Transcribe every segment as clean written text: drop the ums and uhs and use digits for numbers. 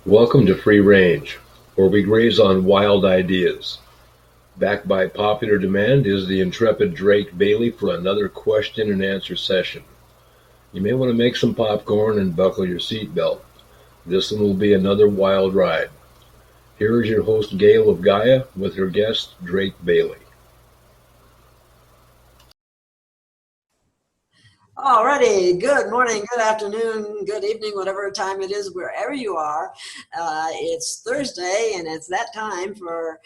Welcome to Free Range, where we graze on wild ideas. Backed by popular demand is the intrepid Drake Bailey for another question and answer session. You may want to make some popcorn and buckle your seatbelt. This one will be another wild ride. Here is your host, Gail of Gaia, with her guest, Drake Bailey. Alrighty, good morning, good afternoon, good evening, whatever time it is, wherever you are. It's Thursday, and it's that time for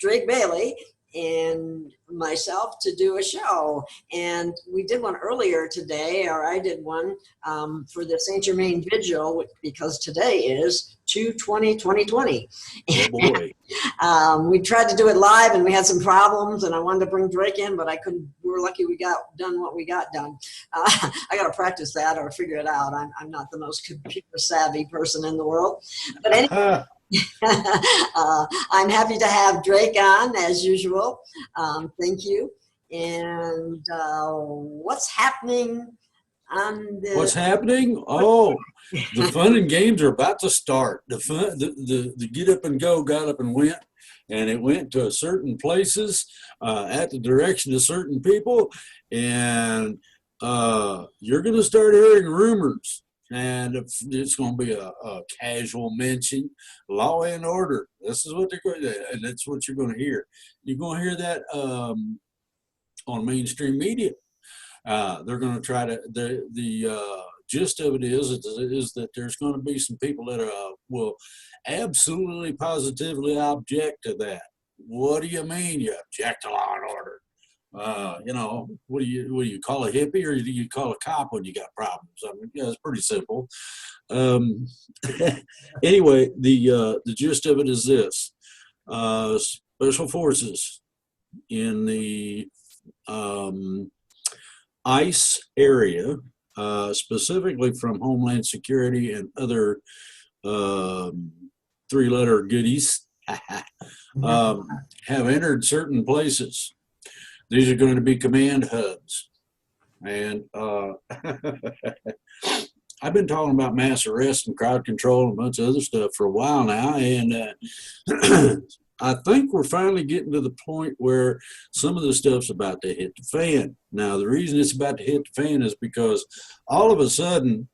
Drake Bailey and myself to do a show. And we did one earlier today, or I did one for the St. Germain vigil, because today is 2/20/2020. Oh boy. We tried to do it live and we had some problems, and I wanted to bring Drake in, but I couldn't. We were lucky we got done what we got done. I got to practice that or figure it out. I'm not the most computer savvy person in the world. But anyway, I'm happy to have Drake on as usual. Thank you. And what's happening on the... What's happening? Oh, the fun and games are about to start. The get up and go got up and went, and it went to certain places at the direction of certain people, and you're going to start hearing rumors. And it's going to be a casual mention, law and order. This is what they're going to, and that's what you're going to hear. You're going to hear that on mainstream media. They're going to try to, the gist of it is that there's going to be some people that will absolutely positively object to that. What do you mean you object to law and order? What do you call a hippie, or do you call a cop when you got problems? I mean, yeah, it's pretty simple. Anyway, the gist of it is this: special forces in the ICE area, specifically from Homeland Security and other three-letter goodies, have entered certain places. These are going to be command hubs. And I've been talking about mass arrest and crowd control and a bunch of other stuff for a while now. And I think we're finally getting to the point where some of the stuff's about to hit the fan. Now, the reason it's about to hit the fan is because all of a sudden,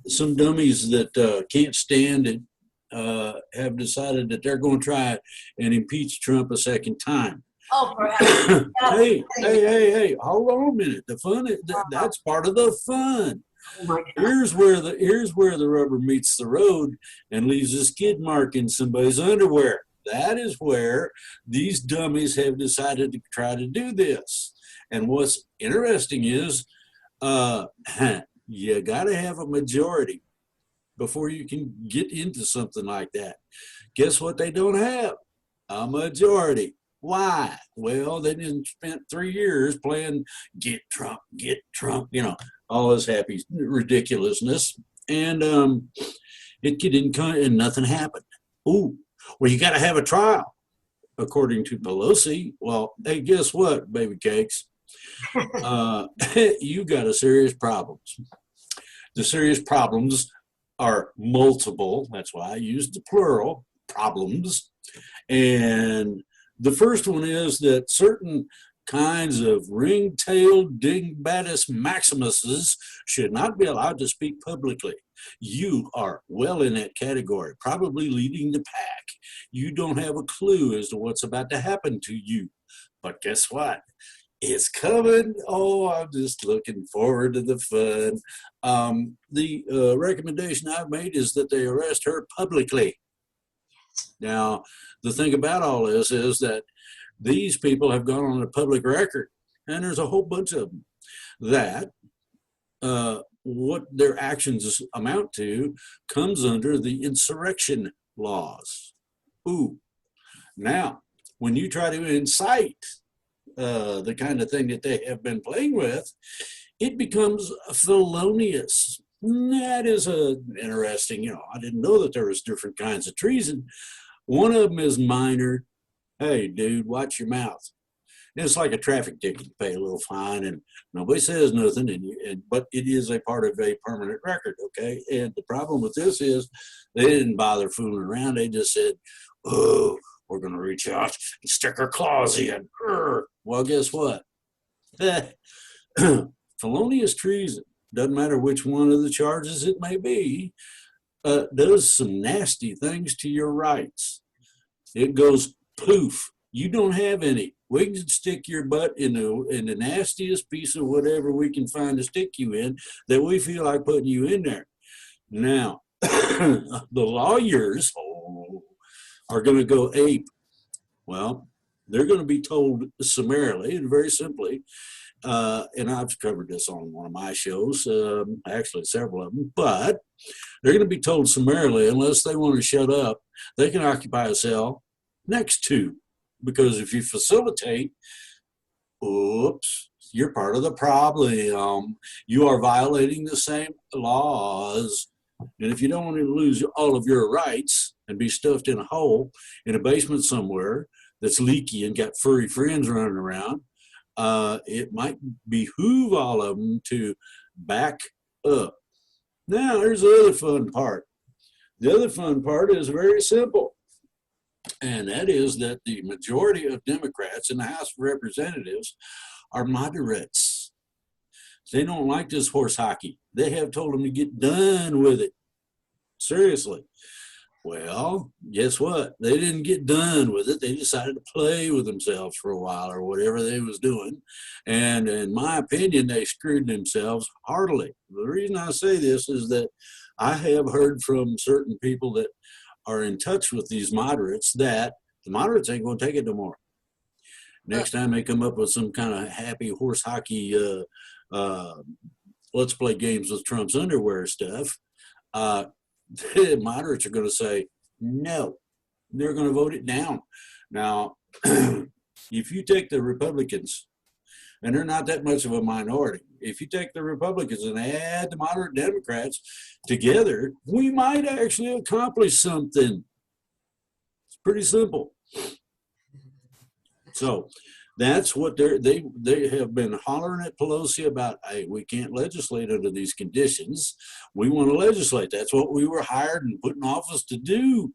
some dummies that can't stand it have decided that they're going to try and impeach Trump a second time. Oh, perhaps. Hey, hold on a minute. The fun, that's part of the fun. Oh my God. Here's where the rubber meets the road and leaves a skid mark in somebody's underwear. That is where these dummies have decided to try to do this. And what's interesting is you got to have a majority before you can get into something like that. Guess what they don't have? A majority. Why? Well, they didn't spent 3 years playing get Trump, all this happy ridiculousness. And it didn't come, and nothing happened. Ooh, well, you got to have a trial, according to Pelosi. Well, hey, guess what, baby cakes? You got a serious problems. The serious problems are multiple. That's why I used the plural, problems. And the first one is that certain kinds of ring-tailed dingbattus maximuses should not be allowed to speak publicly. You are well in that category, probably leading the pack. You don't have a clue as to what's about to happen to you. But guess what? It's coming. Oh, I'm just looking forward to the fun. The recommendation I've made is that they arrest her publicly. Now, the thing about all this is that these people have gone on a public record, and there's a whole bunch of them, that what their actions amount to comes under the insurrection laws. Ooh. Now, when you try to incite the kind of thing that they have been playing with, it becomes felonious. That is interesting. I didn't know that there was different kinds of treason. One of them is minor. Hey, dude, watch your mouth. It's like a traffic ticket. You pay a little fine and nobody says nothing, but it is a part of a permanent record, okay? And the problem with this is they didn't bother fooling around. They just said, oh, we're going to reach out and stick our claws in. Well, guess what? Felonious treason, doesn't matter which one of the charges it may be, does some nasty things to your rights. It goes poof. You don't have any. We can stick your butt in the nastiest piece of whatever we can find to stick you in that we feel like putting you in there. Now, the lawyers are going to go ape. Well, they're going to be told summarily and very simply, and I've covered this on one of my shows, actually several of them, but they're going to be told summarily, unless they want to shut up, they can occupy a cell next to. Because if you facilitate, oops, you're part of the problem. You are violating the same laws. And if you don't want to lose all of your rights and be stuffed in a hole in a basement somewhere that's leaky and got furry friends running around, it might behoove all of them to back up. Now, here's the other fun part. The other fun part is very simple. And that is that the majority of Democrats in the House of Representatives are moderates. They don't like this horse hockey. They have told them to get done with it. Seriously. Well, guess what? They didn't get done with it. They decided to play with themselves for a while or whatever they was doing. And in my opinion, they screwed themselves heartily. The reason I say this is that I have heard from certain people that are in touch with these moderates that the moderates ain't going to take it no more. Next time they come up with some kind of happy horse hockey, let's play games with Trump's underwear stuff, the moderates are going to say no. They're going to vote it down. Now, if you take the Republicans, and they're not that much of a minority, if you take the Republicans and add the moderate Democrats together, we might actually accomplish something. It's pretty simple. So that's what they have been hollering at Pelosi about. Hey, we can't legislate under these conditions. We want to legislate. That's what we were hired and put in office to do.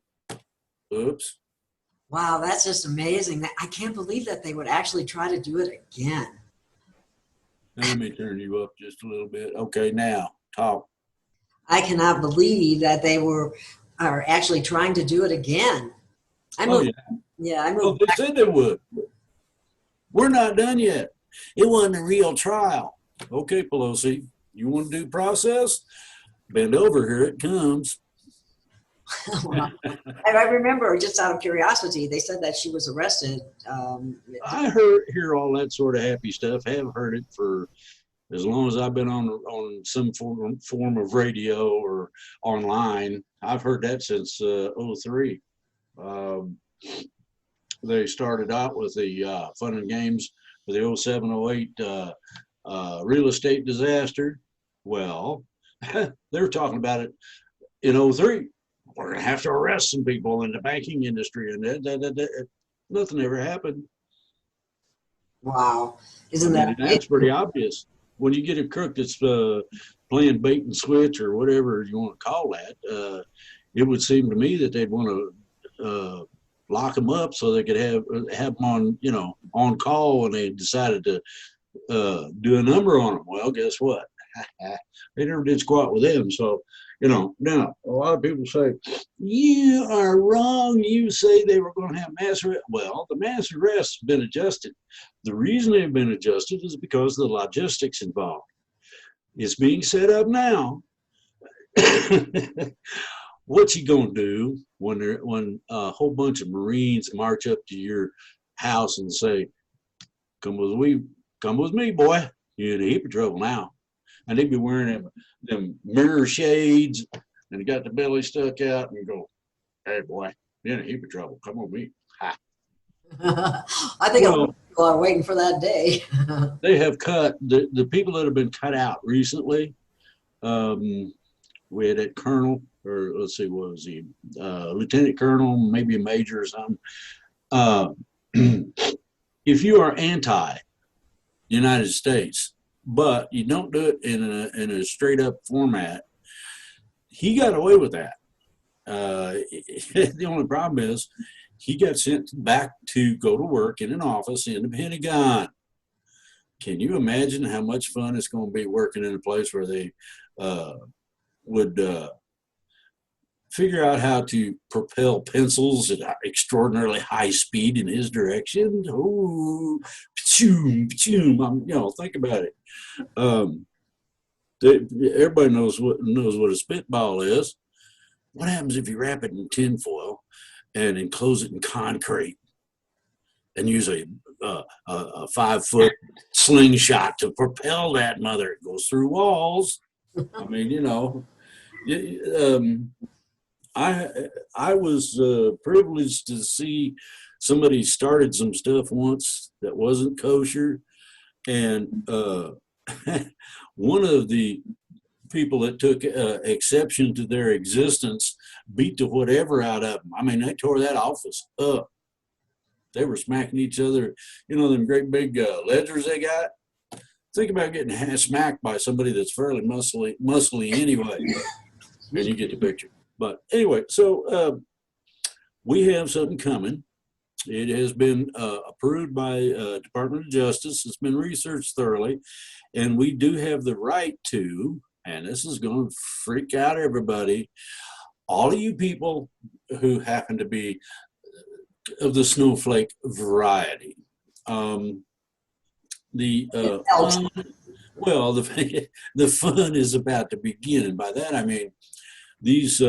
Oops. Wow, that's just amazing. I can't believe that they would actually try to do it again. Let me turn you up just a little bit. Okay, now talk. I cannot believe that they are actually trying to do it again. I moved They said they would. We're not done yet. It wasn't a real trial. Okay, Pelosi, you want to do process? Bend over, here it comes. I remember, just out of curiosity, they said that she was arrested. I hear all that sort of happy stuff. Haven't heard it for as long as I've been on some form of radio or online. I've heard that since 2003. They started out with the fun and games for the 2007-08 real estate disaster. Well, they were talking about it in 2003. We're going to have to arrest some people in the banking industry, and nothing ever happened. Wow. Isn't that that's pretty obvious. When you get a crook that's playing bait and switch or whatever you want to call that, it would seem to me that they'd want to lock them up so they could have them on call when they decided to do a number on them. Well, guess what? They never did squat with them. So, now a lot of people say, you are wrong. You say they were going to have mass arrest. Well, the mass arrests have been adjusted. The reason they've been adjusted is because of the logistics involved. It's being set up now. What you gonna do when a whole bunch of Marines march up to your house and say, come with me, boy, you're in a heap of trouble now. And they'd be wearing them mirror shades and they got the belly stuck out and go, hey boy, you're in a heap of trouble. Come with me. Ha. I think a lot of people are waiting for that day. They have cut the people that have been cut out recently. We had that colonel, or let's see, what was he? Lieutenant colonel, maybe a major or something. if you are anti-United States, but you don't do it in a straight up format, he got away with that. The only problem is he got sent back to go to work in an office in the Pentagon. Can you imagine how much fun it's going to be working in a place where they would figure out how to propel pencils at extraordinarily high speed in his direction? Oh, pachoom, pachoom. Think about it. Everybody knows what a spitball is. What happens if you wrap it in tinfoil and enclose it in concrete and use a 5-foot slingshot to propel that mother? It goes through walls. I mean, I was privileged to see somebody started some stuff once that wasn't kosher, and one of the people that took exception to their existence beat the whatever out of them. I mean, they tore that office up. They were smacking each other. Them great big ledgers they got. Think about getting smacked by somebody that's fairly muscly anyway, and you get the picture. But anyway, so we have something coming. It has been approved by Department of Justice. It's been researched thoroughly, and we do have the right to, and this is going to freak out everybody, all of you people who happen to be of the snowflake variety. The fun is about to begin, and by that I mean these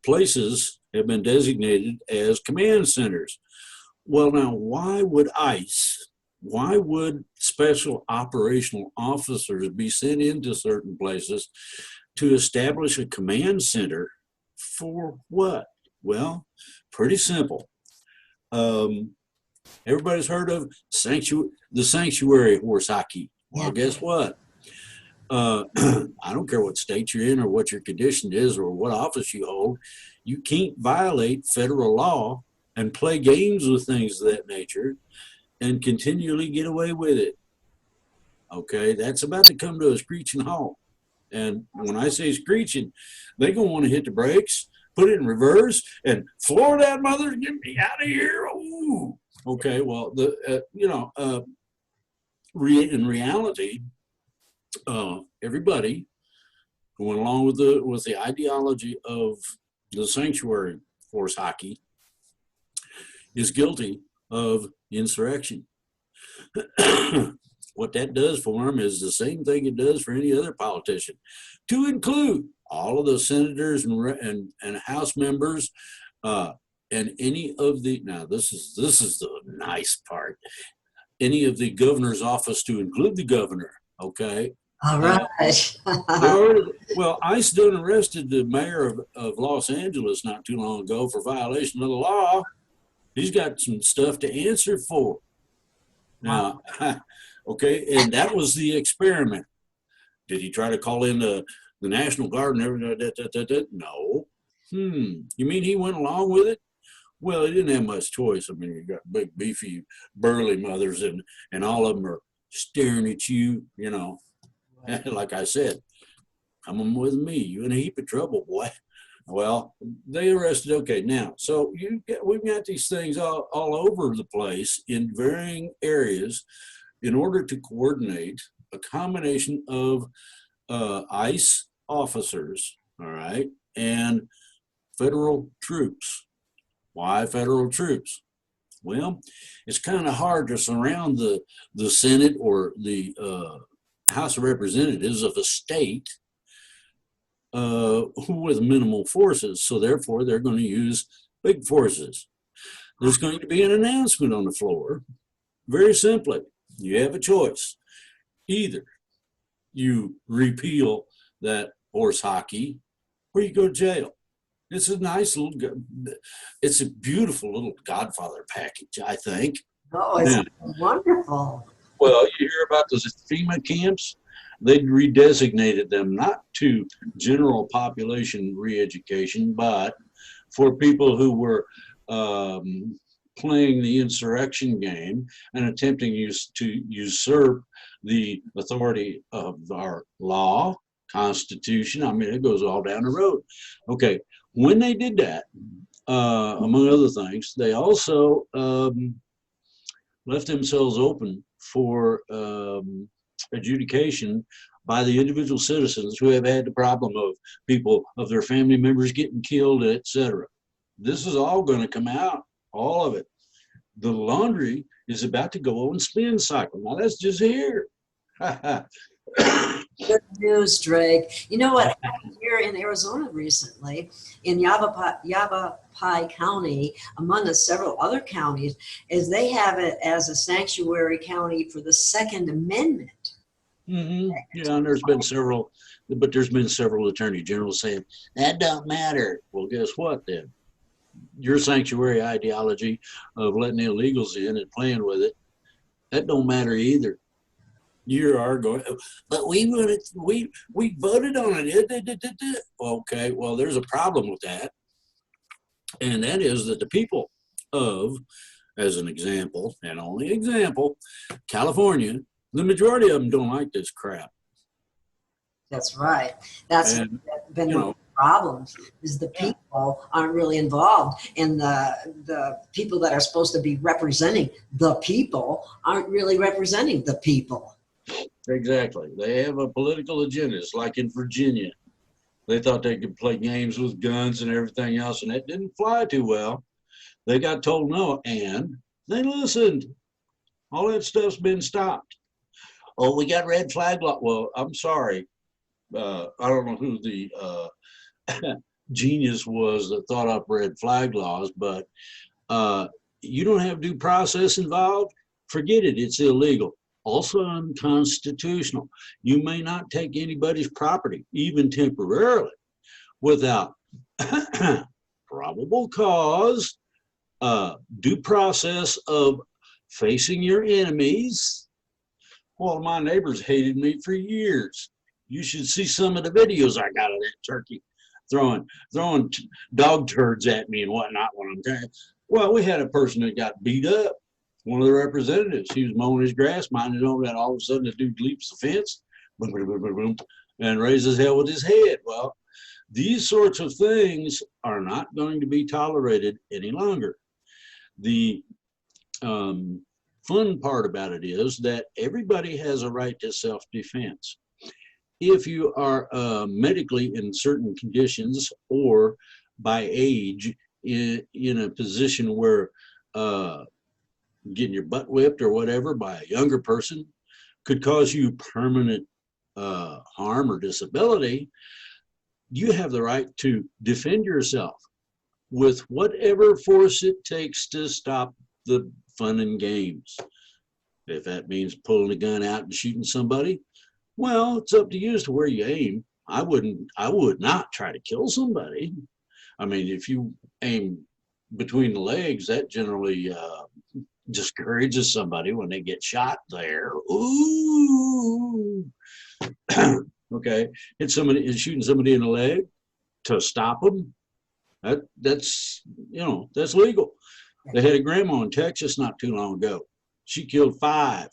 places have been designated as command centers. Well, now, why would special operational officers be sent into certain places to establish a command center for what? Well, pretty simple. Everybody's heard of the sanctuary horse hockey. Well, guess what? I don't care what state you're in or what your condition is or what office you hold. You can't violate federal law and play games with things of that nature and continually get away with it. Okay, that's about to come to a screeching halt. And when I say screeching, they're going to want to hit the brakes, put it in reverse, and floor that mother and get me out of here. Ooh. Okay, well, in reality, everybody who went along with the ideology of the sanctuary horse hockey is guilty of insurrection. What that does for them is the same thing it does for any other politician, to include all of the senators and House members, and any of the, now this is the nice part, any of the governor's office, to include the governor. Okay. All right. ICE done arrested the mayor of Los Angeles not too long ago for violation of the law. He's got some stuff to answer for. Now, okay, and that was the experiment. Did he try to call in the National Guard and everything? No. You mean he went along with it? Well, he didn't have much choice. I mean, you got big, beefy, burly mothers, and all of them are staring at you, Like I said, come on with me. You in a heap of trouble, boy. Well, they arrested. Okay, now, so we've got these things all over the place in varying areas in order to coordinate a combination of ICE officers, all right, and federal troops. Why federal troops? Well, it's kind of hard to surround the Senate or the House of Representatives of a state with minimal forces. So therefore, they're going to use big forces. There's going to be an announcement on the floor. Very simply, you have a choice. Either you repeal that horse hockey or you go to jail. It's a nice it's a beautiful little Godfather package, I think. Oh, it's wonderful. Well, you hear about those FEMA camps? They redesignated them not to general population re-education, but for people who were playing the insurrection game and attempting to usurp the authority of our law, Constitution. I mean, it goes all down the road. Okay, when they did that, among other things, they also left themselves open for adjudication by the individual citizens who have had the problem of people, of their family members getting killed, etc. This is all going to come out, all of it. The laundry is about to go on spin cycle. Now that's just here. Good news, Drake. You know what happened here in Arizona recently, in Yavapai County, among several other counties, is they have it as a sanctuary county for the Second Amendment. Mm-hmm. Yeah, and there's been several attorney generals saying that don't matter. Well, guess what then? Your sanctuary ideology of letting illegals in and playing with it, that don't matter either. You are going, but we voted on it. Okay, well, there's a problem with that, and that is that the people of, as an example, and only example, California, the majority of them don't like this crap. That's right. That's and, been one of the problems, is the people aren't really involved, and the people that are supposed to be representing the people aren't really representing the people. Exactly. They have a political agenda. It's like in Virginia. They thought they could play games with guns and everything else, and that didn't fly too well. They got told no, and they listened. All that stuff's been stopped. Oh, we got red flag law. Well, I'm sorry. I don't know who the genius was that thought up red flag laws, but you don't have due process involved. Forget it. It's illegal. Also unconstitutional. You may not take anybody's property, even temporarily, without probable cause, due process of facing your enemies. Well, my neighbors hated me for years. You should see some of the videos I got of that turkey throwing dog turds at me and whatnot when I'm trying. Well, we had a person that got beat up. One of the representatives, he was mowing his grass, minding his own, and all of a sudden the dude leaps the fence, boom, boom, boom, boom, boom, and raises hell with his head. Well, these sorts of things are not going to be tolerated any longer. The fun part about it is that everybody has a right to self-defense. If you are medically in certain conditions or by age in a position where getting your butt whipped or whatever by a younger person could cause you permanent harm or disability, you have the right to defend yourself with whatever force it takes to stop the fun and games. If that means pulling a gun out and shooting somebody, well, it's up to you as to where you aim. I would not try to kill somebody. I mean, if you aim between the legs, that generally discourages somebody when they get shot there. Ooh. Okay, shooting somebody in the leg to stop them. That's legal. They had a grandma in Texas not too long ago. She killed 5.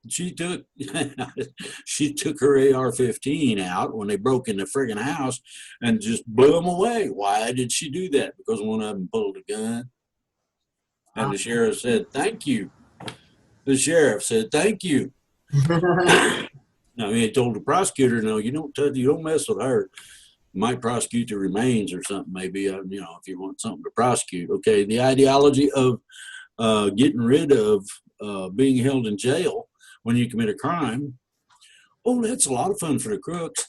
She took her AR-15 out when they broke in the friggin' house and just blew them away. Why did she do that? Because one of them pulled a gun. And the sheriff said, "Thank you." The sheriff said, "Thank you." Now he told the prosecutor, "No, you don't mess with her. You might prosecute the remains or something. Maybe if you want something to prosecute." Okay, the ideology of getting rid of being held in jail when you commit a crime. Oh, that's a lot of fun for the crooks.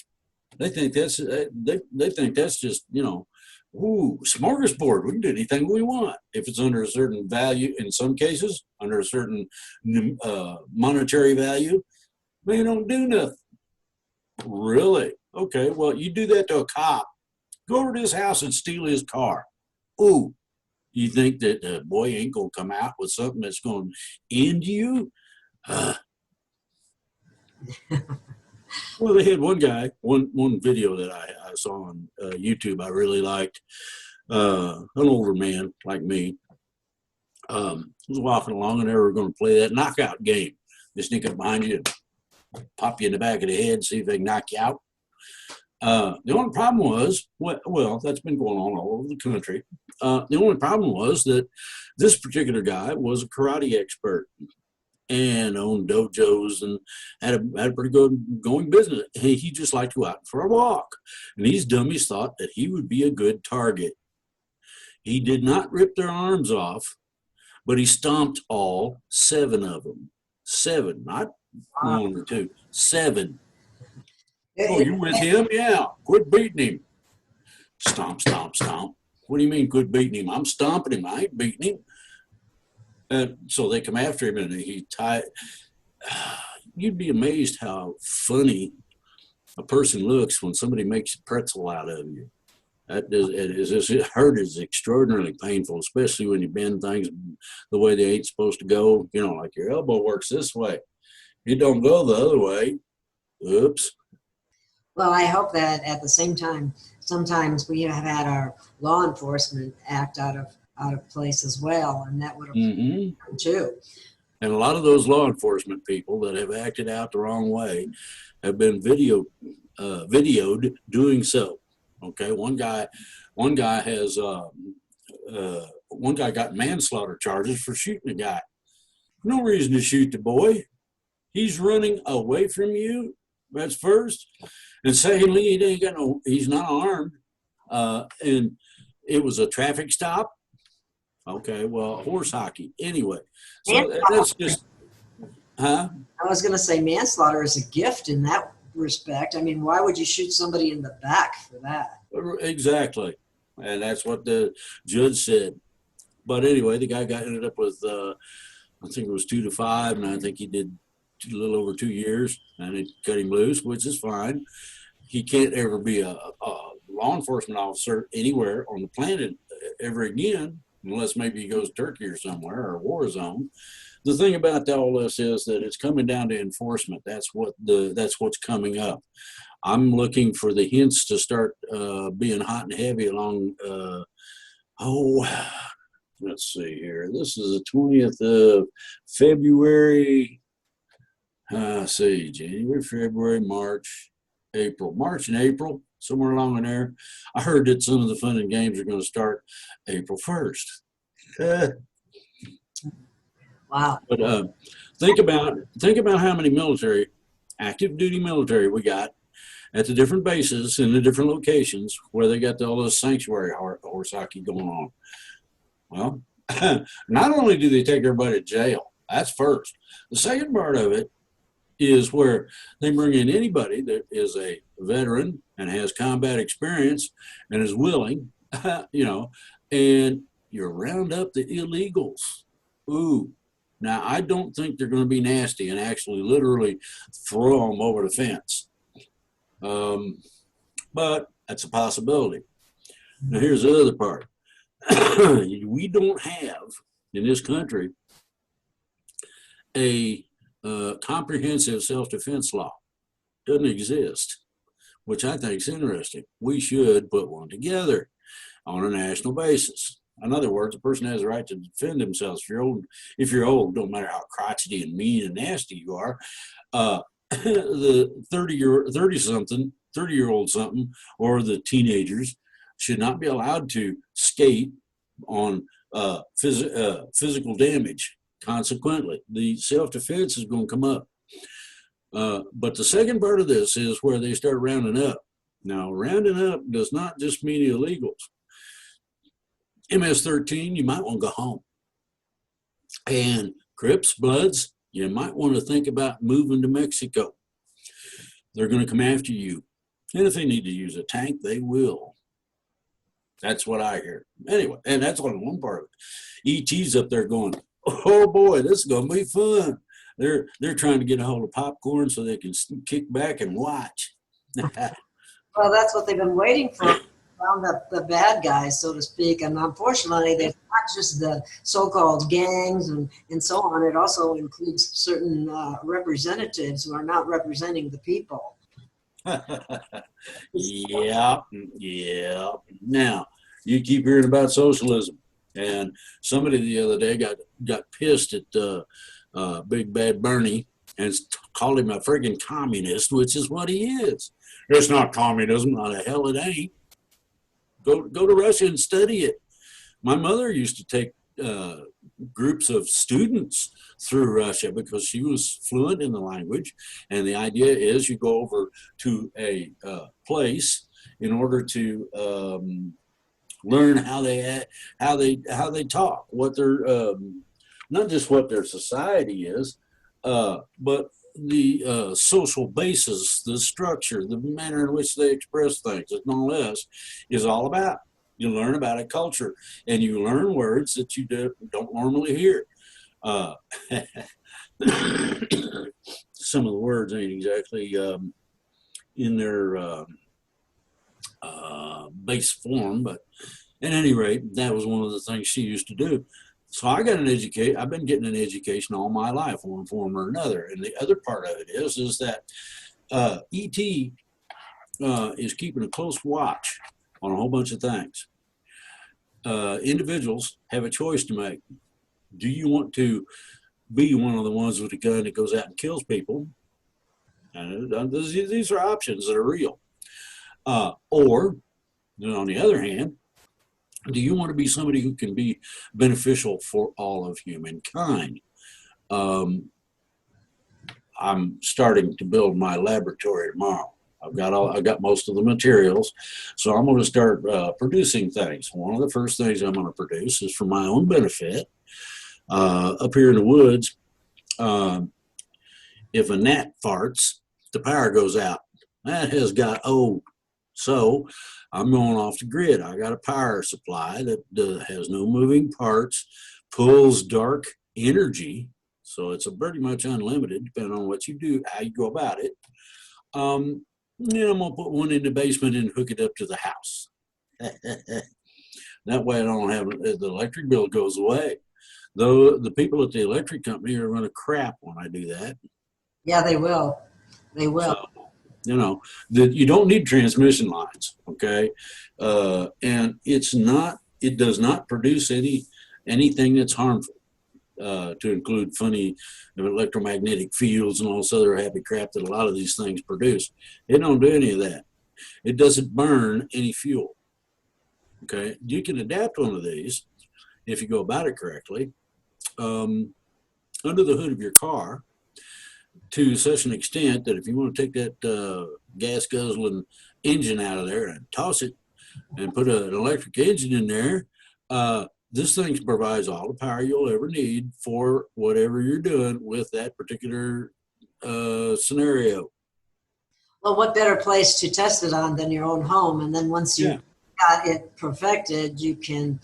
They think that's just smorgasbord. We can do anything we want if it's under a certain value. In some cases, under a certain monetary value, they don't do nothing. Really? Okay. Well, you do that to a cop. Go over to his house and steal his car. Ooh, you think that the boy ain't gonna come out with something that's gonna end you? Well, they had one guy, one video that I saw on YouTube I really liked. An older man like me, Was walking along, and they were going to play that knockout game. They sneak up behind you and pop you in the back of the head, see if they can knock you out. The only problem was, well, that's been going on all over the country. The only problem was that this particular guy was a karate expert and owned dojos and had a pretty good going business. He just liked to go out for a walk. And these dummies thought that he would be a good target. He did not rip their arms off, but he stomped all 7 of them. 7, not 1 or 2, 7. Oh, you with him? Yeah. Quit beating him. Stomp, stomp, stomp. What do you mean quit beating him? I'm stomping him. I ain't beating him. And so they come after him, and he tied. You'd be amazed how funny a person looks when somebody makes a pretzel out of you. It hurt is extraordinarily painful, especially when you bend things the way they ain't supposed to go. You know, like your elbow works this way. It don't go the other way. Oops. Well, I hope that at the same time, sometimes we have had our law enforcement act out of place as well, and that would have happened too. And a lot of those law enforcement people that have acted out the wrong way have been videoed doing so. Okay, one guy got manslaughter charges for shooting a guy. No reason to shoot the boy. He's running away from you. That's first. And secondly, he's not armed. And it was a traffic stop. Okay, well, horse hockey. Anyway, so that's just, huh? I was going to say manslaughter is a gift in that respect. I mean, why would you shoot somebody in the back for that? Exactly. And that's what the judge said. But anyway, the guy ended up with, I think it was 2 to 5, and I think he did a little over 2 years, and it cut him loose, which is fine. He can't ever be a law enforcement officer anywhere on the planet ever again, unless maybe he goes to Turkey or somewhere, or a war zone. The thing about all this is that it's coming down to enforcement. That's what's coming up. I'm looking for the hints to start being hot and heavy along. Let's see here. This is the 20th of February. January, February, March, April. March and April, somewhere along in there. I heard that some of the fun and games are going to start April 1st. Wow. But think about how many active duty military we got at the different bases in the different locations where they got all this sanctuary horse hockey going on. Well, not only do they take everybody to jail, that's first. The second part of it is where they bring in anybody that is a veteran and has combat experience and is willing, and you round up the illegals. Ooh. Now, I don't think they're going to be nasty and actually literally throw them over the fence. But that's a possibility. Now, here's the other part. We don't have in this country a comprehensive self-defense law. Doesn't exist, which I think is interesting. We should put one together on a national basis. In other words, a person has a right to defend themselves. If you're old, don't matter how crotchety and mean and nasty you are. The 30-year-old something, or the teenagers should not be allowed to skate on physical damage. Consequently, the self-defense is going to come up. But the second part of this is where they start rounding up. Now, rounding up does not just mean illegals. MS-13, you might want to go home. And Crips, Bloods, you might want to think about moving to Mexico. They're going to come after you. And if they need to use a tank, they will. That's what I hear. Anyway, and that's only one part of it. ET's up there going, oh boy, this is going to be fun. They're trying to get a hold of popcorn so they can kick back and watch. Well, that's what they've been waiting for. Round up the bad guys, so to speak, and unfortunately, they're not just the so-called gangs and so on. It also includes certain representatives who are not representing the people. Yeah. Now, you keep hearing about socialism. And somebody the other day got pissed at Big Bad Bernie and called him a friggin' communist, which is what he is. It's not communism. Not the hell it ain't. Go to Russia and study it. My mother used to take groups of students through Russia because she was fluent in the language. And the idea is you go over to a place in order to learn how they talk, what their not just what their society is, but the social basis, the structure, the manner in which they express things, and all this is all about. You learn about a culture, and you learn words that you don't normally hear. Some of the words ain't exactly in their base form, but at any rate, that was one of the things she used to do. So I've been getting an education all my life, one form or another. And the other part of it is that ET is keeping a close watch on a whole bunch of things. Individuals have a choice to make. Do you want to be one of the ones with a gun that goes out and kills people? And these are options that are real. Or, on the other hand, do you want to be somebody who can be beneficial for all of humankind? I'm starting to build my laboratory tomorrow. I've got most of the materials, so I'm going to start producing things. One of the first things I'm going to produce is for my own benefit. Up here in the woods, if a gnat farts, the power goes out. That has got old. So I'm going off the grid. I got a power supply that has no moving parts, pulls dark energy. So it's pretty much unlimited, depending on what you do, how you go about it. I'm going to put one in the basement and hook it up to the house. That way I don't have the electric bill goes away. Though the people at the electric company are going to crap when I do that. Yeah, they will. They will. So, that you don't need transmission lines, okay? And it does not produce anything that's harmful, to include funny electromagnetic fields and all this other happy crap that a lot of these things produce. It don't do any of that. It doesn't burn any fuel, okay? You can adapt one of these if you go about it correctly, under the hood of your car, to such an extent that if you want to take that gas guzzling engine out of there and toss it and put an electric engine in there, this thing provides all the power you'll ever need for whatever you're doing with that particular scenario. Well, what better place to test it on than your own home? And then once you got it perfected, you can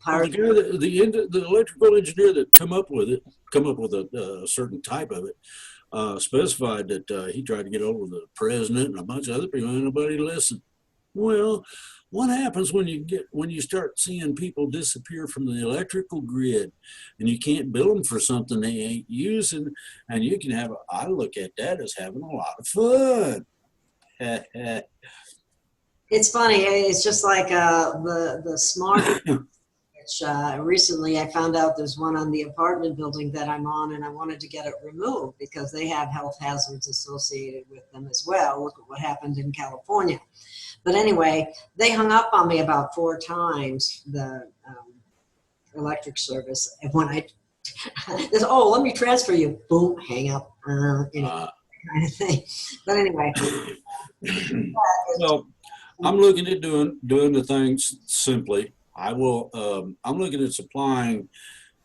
the electrical engineer that come up with a certain type of it, specified that he tried to get over the president and a bunch of other people, and nobody listened. Well, what happens when you start seeing people disappear from the electrical grid, and you can't bill them for something they ain't using, and you can I look at that as having a lot of fun. It's funny. It's just like the smart. Which recently I found out there's one on the apartment building that I'm on, and I wanted to get it removed because they have health hazards associated with them as well. Look at what happened in California. But anyway, they hung up on me about 4 times, the electric service. And when I, let me transfer you. Boom, hang up, kind of thing. But anyway. Well, I'm looking at doing the things simply. I'm looking at supplying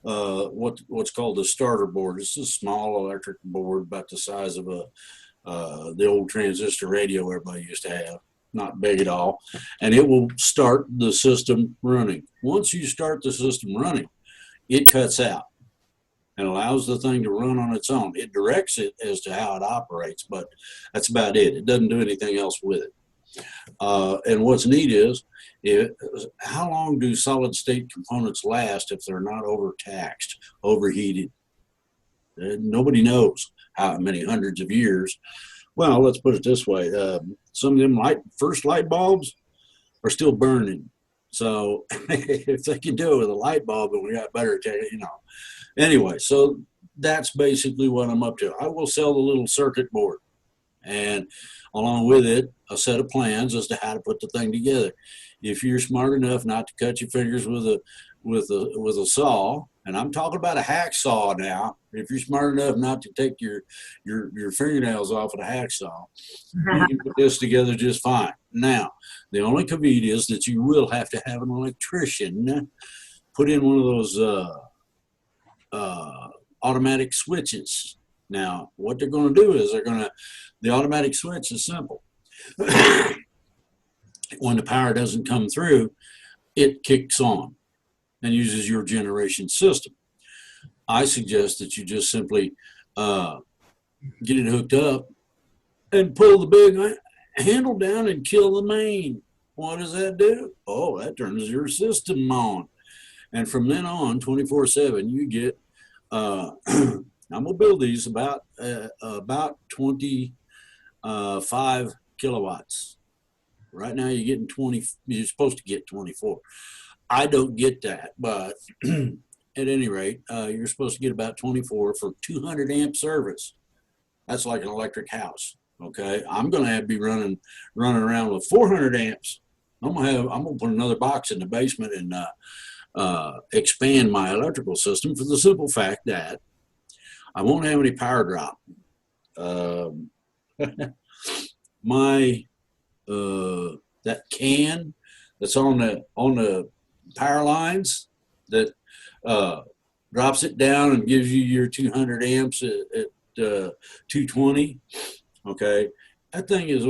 what's called the starter board. It's a small electric board about the size of the old transistor radio everybody used to have. Not big at all. And it will start the system running. Once you start the system running, it cuts out and allows the thing to run on its own. It directs it as to how it operates, but that's about it. It doesn't do anything else with it. And what's neat is, how long do solid state components last if they're not overtaxed, overheated? Nobody knows how many hundreds of years. Well, let's put it this way. Some of them first light bulbs are still burning. So if they can do it with a light bulb, then we got better, you know. Anyway, so that's basically what I'm up to. I will sell the little circuit board, and along with it, a set of plans as to how to put the thing together. If you're smart enough not to cut your fingers with a saw, and I'm talking about a hacksaw now. If you're smart enough not to take your fingernails off with a hacksaw, you can put this together just fine. Now, the only caveat is that you will have to have an electrician put in one of those automatic switches. Now, what they're going to do is the automatic switch is simple. When the power doesn't come through, it kicks on and uses your generation system. I suggest that you just simply get it hooked up and pull the big handle down and kill the main. What does that do? Oh, that turns your system on. And from then on, 24/7, you get, I'm going to build these about 25 kilowatts. Right now you're getting 20, you're supposed to get 24. I don't get that, but at any rate, you're supposed to get about 24 for 200 amp service. That's like an electric house. Okay, I'm going to be running around with 400 amps. I'm going to put another box in the basement and expand my electrical system for the simple fact that I won't have any power drop. My that can that's on the power lines that drops it down and gives you your 200 amps at 220. Okay, that thing is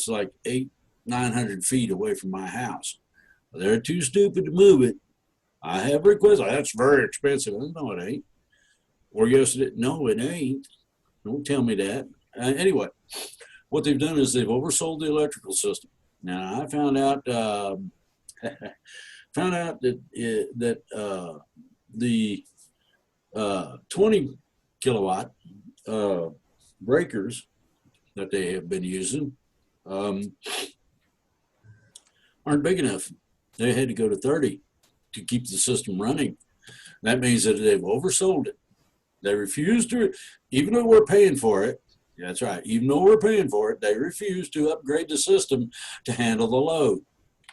like 900 feet away from my house. They're too stupid to move it. I have requests. That's very expensive. No, it ain't. Or yes, no, it ain't. Don't tell me that. Anyway, what they've done is they've oversold the electrical system. Now I found out that the 20 kilowatt breakers that they have been using aren't big enough. They had to go to 30 to keep the system running. That means that they've oversold it. They refuse to, even though we're paying for it. That's right. Even though we're paying for it, they refuse to upgrade the system to handle the load.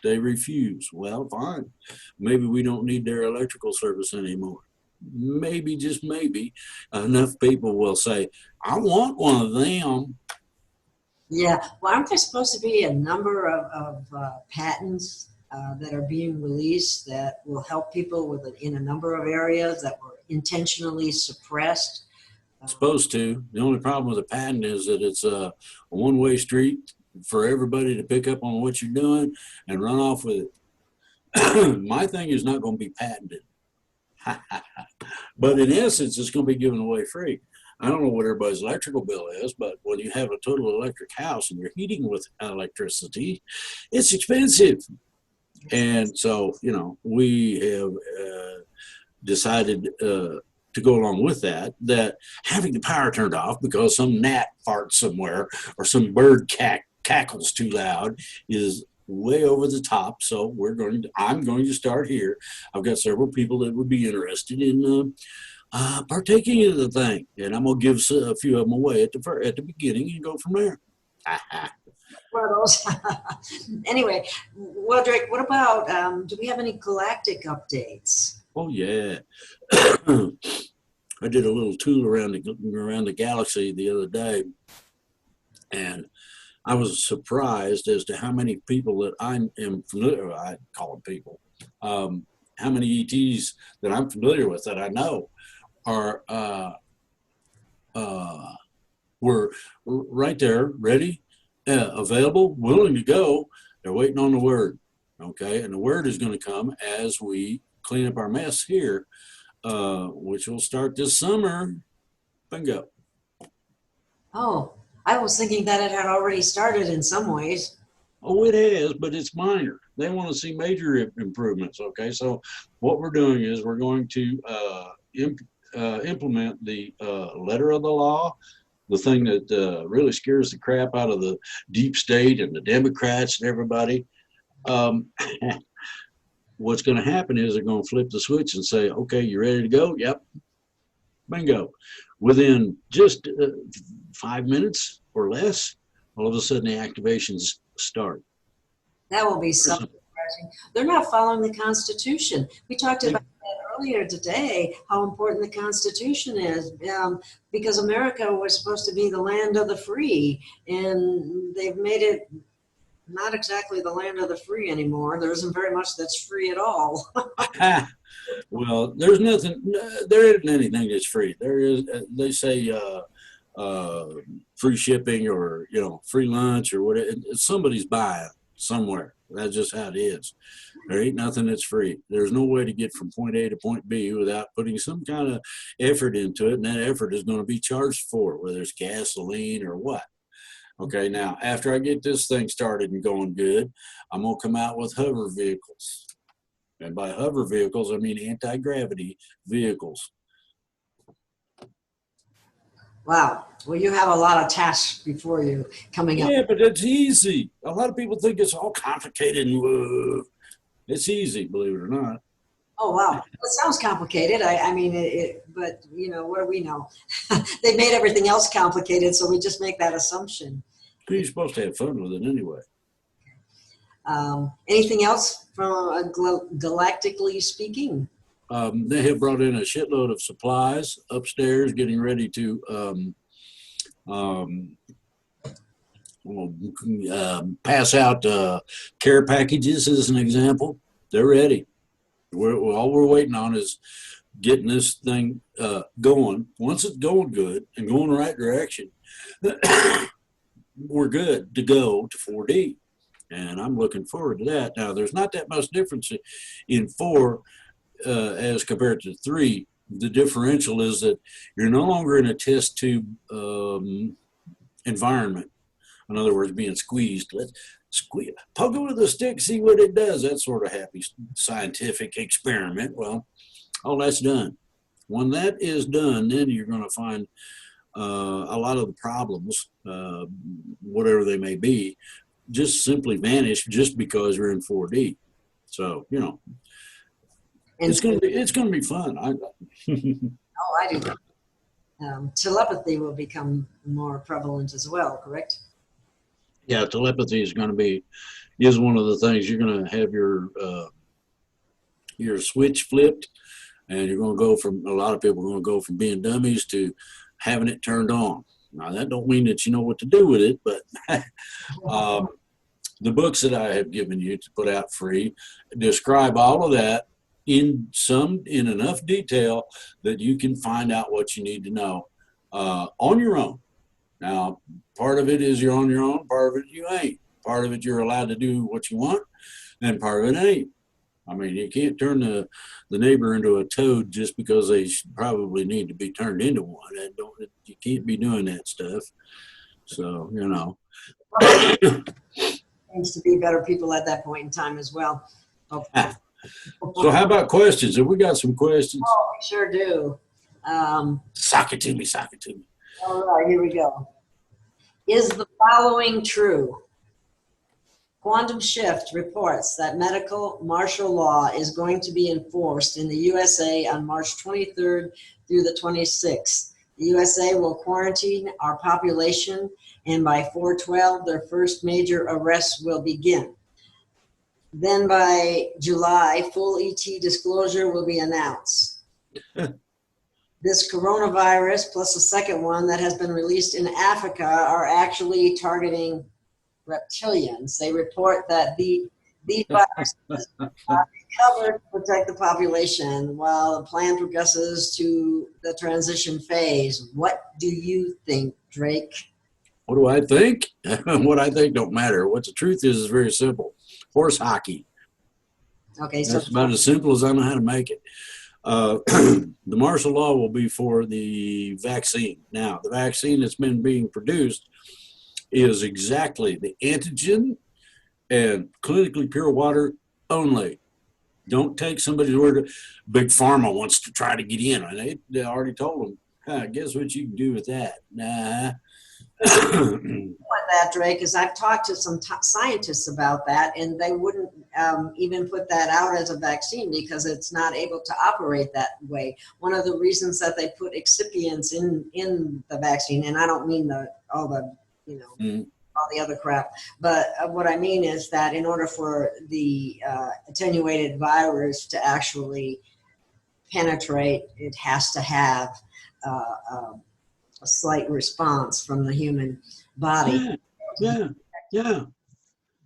They refuse. Well, fine. Maybe we don't need their electrical service anymore. Maybe, just maybe, enough people will say, I want one of them. Yeah. Well, aren't there supposed to be a number of patents that are being released that will help people in a number of areas that were intentionally suppressed? Supposed to. The only problem with a patent is that it's a one-way street for everybody to pick up on what you're doing and run off with it. My thing is not going to be patented. But in essence, it's going to be given away free. I don't know what everybody's electrical bill is, but when you have a total electric house and you're heating with electricity, it's expensive. And so, you know, we have decided to go along with that having the power turned off because some gnat farts somewhere or some bird cackles too loud is way over the top. So I'm going to start here. I've got several people that would be interested in partaking in the thing, and I'm going to give a few of them away at the beginning and go from there. Anyway, well, Drake, what about, do we have any galactic updates? Oh, yeah. I did a little tour around the galaxy the other day, and I was surprised as to how many people that I am familiar with. I call them people. How many ETs that I'm familiar with that I know are were right there, ready, available, willing to go. They're waiting on the word. Okay, and the word is going to come as we clean up our mess here, which will start this summer. Bingo. Oh, I was thinking that it had already started in some ways. Oh, it has, but it's minor. They want to see major improvements. Okay, so what we're doing is we're going to implement the letter of the law, the thing that really scares the crap out of the deep state and the Democrats and everybody. what's going to happen is they're going to flip the switch and say, okay, you ready to go? Yep. Bingo. Within just 5 minutes or less, all of a sudden the activations start. That will be so refreshing. They're not following the Constitution. We talked about that earlier today, how important the Constitution is, because America was supposed to be the land of the free, and they've made it not exactly the land of the free anymore. There isn't very much that's free at all. Well, there's nothing, there isn't anything that's free. There is, they say free shipping or, free lunch or whatever. Somebody's buying somewhere. That's just how it is. There ain't nothing that's free. There's no way to get from point A to point B without putting some kind of effort into it, and that effort is going to be charged for, whether it's gasoline or what. Okay, now, after I get this thing started and going good, I'm going to come out with hover vehicles. And by hover vehicles, I mean anti-gravity vehicles. Wow. Well, you have a lot of tasks before you coming up. Yeah, but it's easy. A lot of people think it's all complicated and whoa. It's easy, believe it or not. Oh, wow. It sounds complicated. But what do we know? They've made everything else complicated, so we just make that assumption. You're supposed to have fun with it anyway. Anything else from galactically speaking? They have brought in a shitload of supplies upstairs, getting ready to pass out care packages as an example. They're ready. All we're waiting on is getting this thing going. Once it's going good and going the right direction, we're good to go to 4D. And I'm looking forward to that. Now, there's not that much difference in 4 as compared to 3. The differential is that you're no longer in a test tube environment. In other words, being squeezed. Let's squeeze, poke it with a stick, see what it does. That sort of happy scientific experiment. Well, all that's done. When that is done, then you're going to find a lot of the problems, whatever they may be, just simply vanish just because you're in 4D. So, it's going to be fun. I do. Telepathy will become more prevalent as well, correct? Yeah, telepathy is one of the things. You're going to have your switch flipped, and you're going to go from, a lot of people are going to go from being dummies to having it turned on. Now, that don't mean that you know what to do with it, but the books that I have given you to put out free describe all of that in enough detail that you can find out what you need to know on your own. Now, part of it is you're on your own, part of it you ain't. Part of it you're allowed to do what you want, and part of it ain't. I mean, you can't turn the neighbor into a toad just because they probably need to be turned into one. You can't be doing that stuff. So, Seems to be better people at that point in time as well. Okay. So how about questions? Have we got some questions? Oh, we sure do. Sock it to me. All right, here we go. Is the following true? Quantum Shift reports that medical martial law is going to be enforced in the USA on March 23rd through the 26th. The USA will quarantine our population, and by 4/12, their first major arrests will begin. Then by July, full ET disclosure will be announced. This coronavirus, plus the second one that has been released in Africa, are actually targeting reptilians. They report that these viruses are covered to protect the population while the plan progresses to the transition phase. What do you think, Drake? What do I think? What I think don't matter. What the truth is very simple. Horse hockey. Okay, That's about as simple as I know how to make it. The martial law will be for the vaccine. Now, the vaccine that's been being produced is exactly the antigen and clinically pure water only. Don't take somebody's word. Big Pharma wants to try to get in. And they already told them, guess what you can do with that? Nah. That, Drake, is I've talked to some scientists about that, and they wouldn't even put that out as a vaccine because it's not able to operate that way. One of the reasons that they put excipients in the vaccine, and I don't mean all the all the other crap, but what I mean is that in order for the attenuated virus to actually penetrate, it has to have a slight response from the human body. Yeah.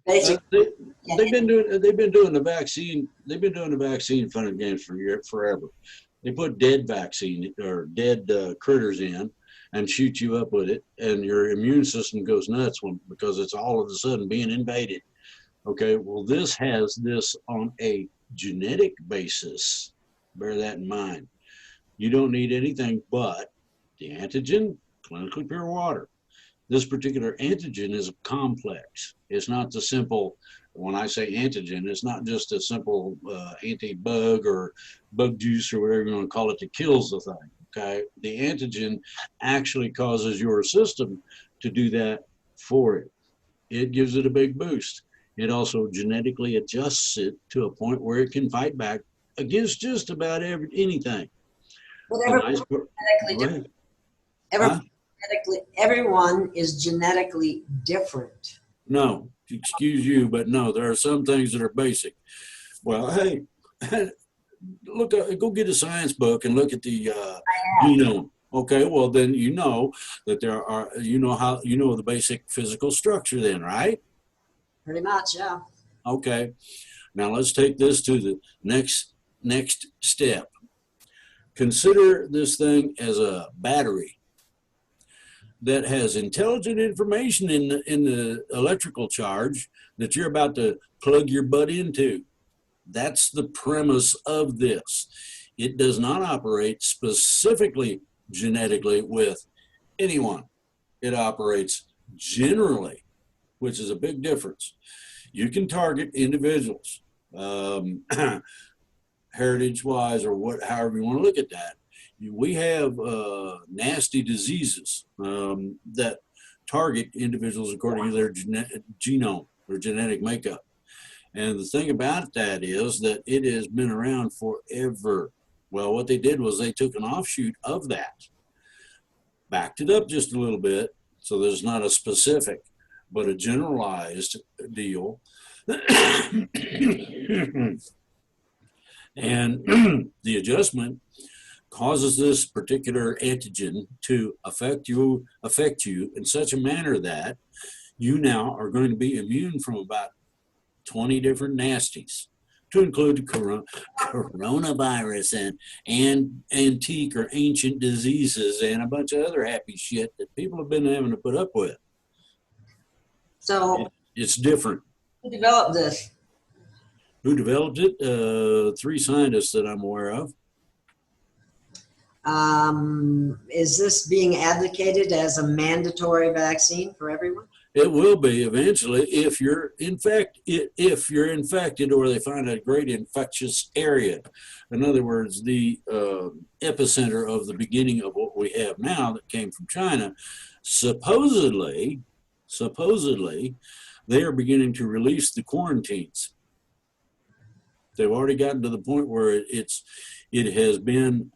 Basically, They've been doing the vaccine fun and games forever. They put dead vaccine or dead critters in and shoot you up with it, and your immune system goes nuts because it's all of a sudden being invaded. Okay, well, this has this on a genetic basis. Bear that in mind. You don't need anything but the antigen, clinically pure water. This particular antigen is a complex. It's not the simple, when I say antigen, it's not just a simple anti-bug or bug juice or whatever you want to call it that kills the thing, okay? The antigen actually causes your system to do that for it. It gives it a big boost. It also genetically adjusts it to a point where it can fight back against just about anything. Everyone is genetically different. No, excuse you, but no, there are some things that are basic. Well, hey, look, go get a science book and look at the genome. Okay, well then you know that there are, the basic physical structure then, right? Pretty much, yeah. Okay, now let's take this to the next step. Consider this thing as a battery that has intelligent information in the electrical charge that you're about to plug your butt into. That's the premise of this. It does not operate specifically genetically with anyone. It operates generally, which is a big difference. You can target individuals, heritage-wise, or however you want to look at that. We have nasty diseases that target individuals according to their genome or genetic makeup. And the thing about that is that it has been around forever. Well, what they did was they took an offshoot of that, backed it up just a little bit, so there's not a specific, but a generalized deal. And the adjustment causes this particular antigen to affect you in such a manner that you now are going to be immune from about 20 different nasties, to include coronavirus and antique or ancient diseases and a bunch of other happy shit that people have been having to put up with. So it's different. Who developed this? Who developed it? 3 scientists that I'm aware of. Is this being advocated as a mandatory vaccine for everyone? It will be eventually if you're infected or they find a great infectious area. In other words, the epicenter of the beginning of what we have now that came from China, supposedly, they are beginning to release the quarantines. They've already gotten to the point where it has been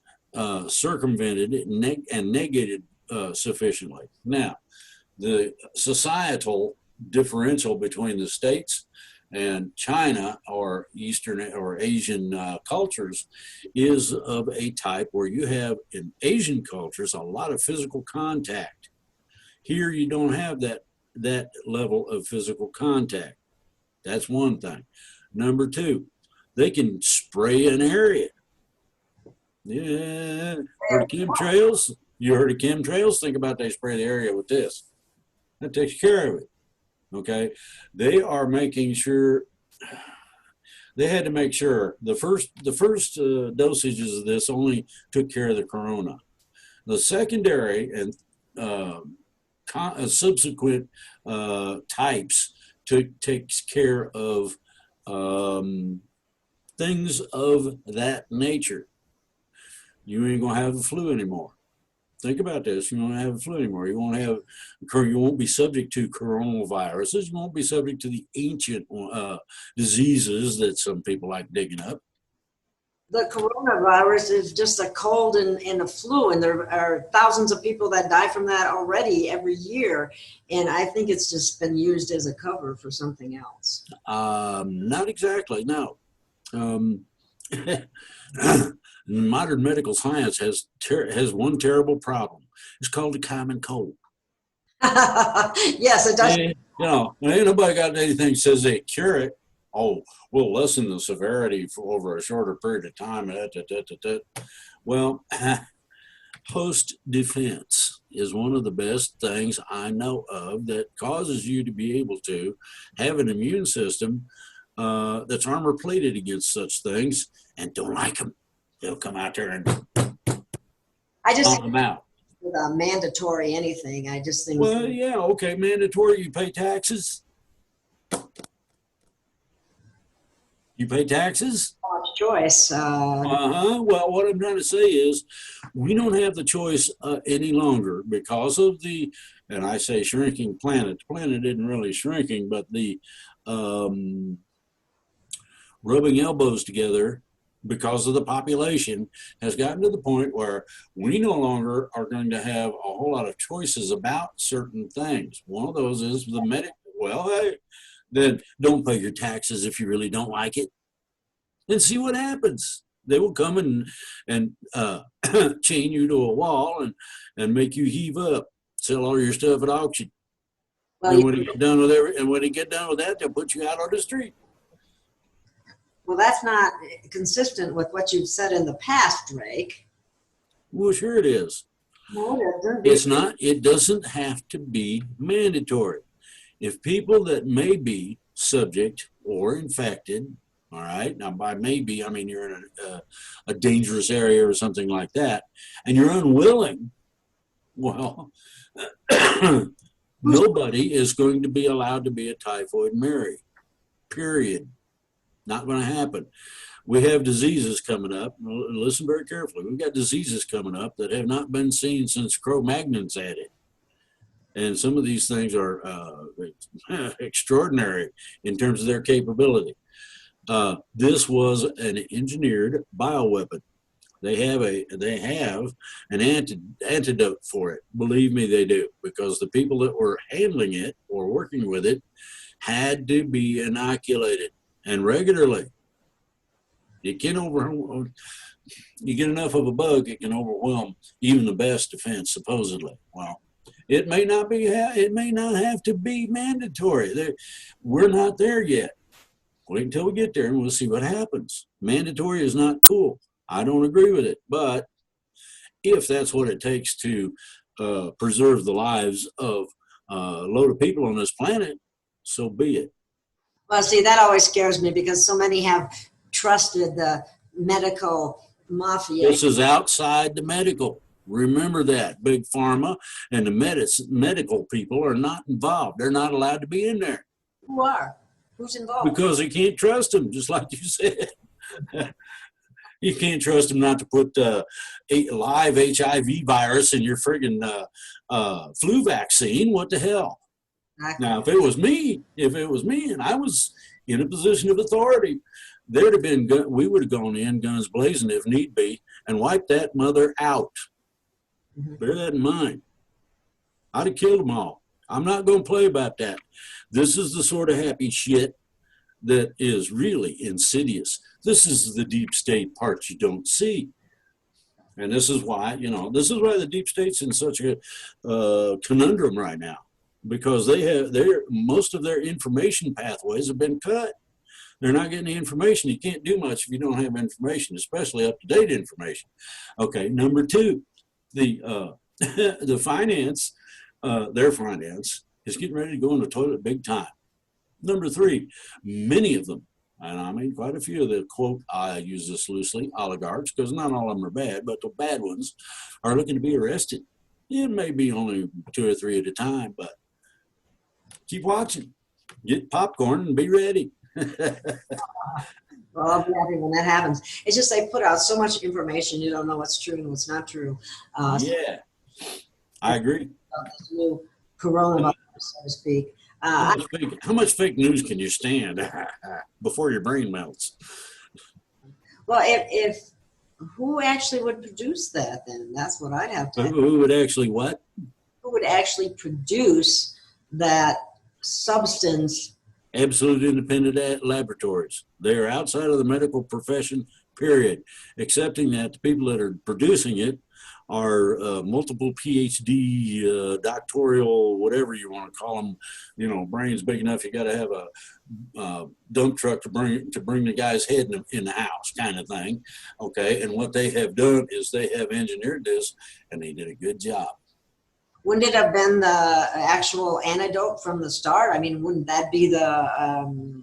circumvented and negated sufficiently. Now, the societal differential between the States and China or Eastern or Asian cultures is of a type where you have in Asian cultures a lot of physical contact. Here you don't have that level of physical contact. That's one thing. Number 2, they can spray an area. Yeah, heard of chemtrails? You heard of chemtrails? Think about they spray the area with this. That takes care of it. Okay, they are making sure. They had to make sure the first dosages of this only took care of the corona. The secondary and subsequent types takes care of things of that nature. You ain't gonna have the flu anymore. Think about this. You won't have the flu anymore. You won't be subject to coronaviruses. You won't be subject to the ancient diseases that some people like digging up. The coronavirus is just a cold and a flu, and there are thousands of people that die from that already every year. And I think it's just been used as a cover for something else. Not exactly, no. Modern medical science has one terrible problem. It's called the common cold. Yes, it does. You know, ain't nobody got anything that says they cure it. Oh, we'll lessen the severity for over a shorter period of time. Well, post-defense is one of the best things I know of that causes you to be able to have an immune system that's armor plated against such things, and don't like them. They'll come out there and I just pump them out. with a mandatory anything. I just think. Well, yeah, okay, mandatory. You pay taxes. You pay taxes? Choice. Well, what I'm trying to say is we don't have the choice any longer because of the, and I say shrinking planet. The planet isn't really shrinking, but the rubbing elbows together because of the population has gotten to the point where we no longer are going to have a whole lot of choices about certain things. One of those is the medic. Well, hey, then don't pay your taxes if you really don't like it, and see what happens. They will come and chain you to a wall and make you heave up, sell all your stuff at auction. Well, And when you get done with that, they'll put you out on the street. well, that's not consistent with what you've said in the past, Drake. Well, sure it is. No, it doesn't. It's not. It doesn't have to be mandatory. If people that may be subject or infected, all right, now by maybe, I mean you're in a dangerous area or something like that, and you're unwilling, well, nobody is going to be allowed to be a typhoid Mary, period. Not going to happen. We have diseases coming up. Listen very carefully. We've got diseases coming up that have not been seen since Cro-Magnons had it. And some of these things are extraordinary in terms of their capability. This was an engineered bioweapon. They have an antidote for it. Believe me, they do, because the people that were handling it or working with it had to be inoculated, and regularly. You get enough of a bug, it can overwhelm even the best defense, supposedly. Well, it may not have to be mandatory. We're not there yet. Wait until we get there and we'll see what happens. Mandatory is not cool. I don't agree with it. But if that's what it takes to preserve the lives of a load of people on this planet, so be it. Well, see, that always scares me because so many have trusted the medical mafia. This is outside the medical. Remember that. Big pharma and the medical people are not involved. They're not allowed to be in there. Who are? Who's involved? Because you can't trust them, just like you said. You can't trust them not to put a live HIV virus in your friggin' flu vaccine. What the hell? Exactly. Now, if it was me and I was in a position of authority, we would have gone in guns blazing if need be and wiped that mother out. Mm-hmm. Bear that in mind. I'd have killed them all. I'm not going to play about that. This is the sort of happy shit that is really insidious. This is the deep state part you don't see. And this is why the deep state's in such a conundrum right now, because most of their information pathways have been cut. They're not getting the information. You can't do much if you don't have information, especially up-to-date information. Okay, number two, the finance, their finance is getting ready to go in the toilet big time. Number three, many of them, and I mean quite a few of the, quote, I use this loosely, oligarchs, because not all of them are bad, but the bad ones are looking to be arrested. It may be only 2 or 3 at a time, but keep watching. Get popcorn and be ready. Well, I'll be happy when that happens. It's just they put out so much information, you don't know what's true and what's not true. Yeah. I agree. This new coronavirus, so to speak. How much fake news can you stand before your brain melts? Well, if who actually would produce that then? That's what I'd have to ask. Who would actually what? Who would actually produce that substance? Absolute independent laboratories. They are outside of the medical profession, period. Accepting that the people that are producing it are multiple PhD, doctoral, whatever you want to call them. You know, brains big enough. You got to have a dump truck to bring the guy's head in the house, kind of thing. Okay, and what they have done is they have engineered this, and they did a good job. Wouldn't it have been the actual antidote from the start? I mean, wouldn't that be the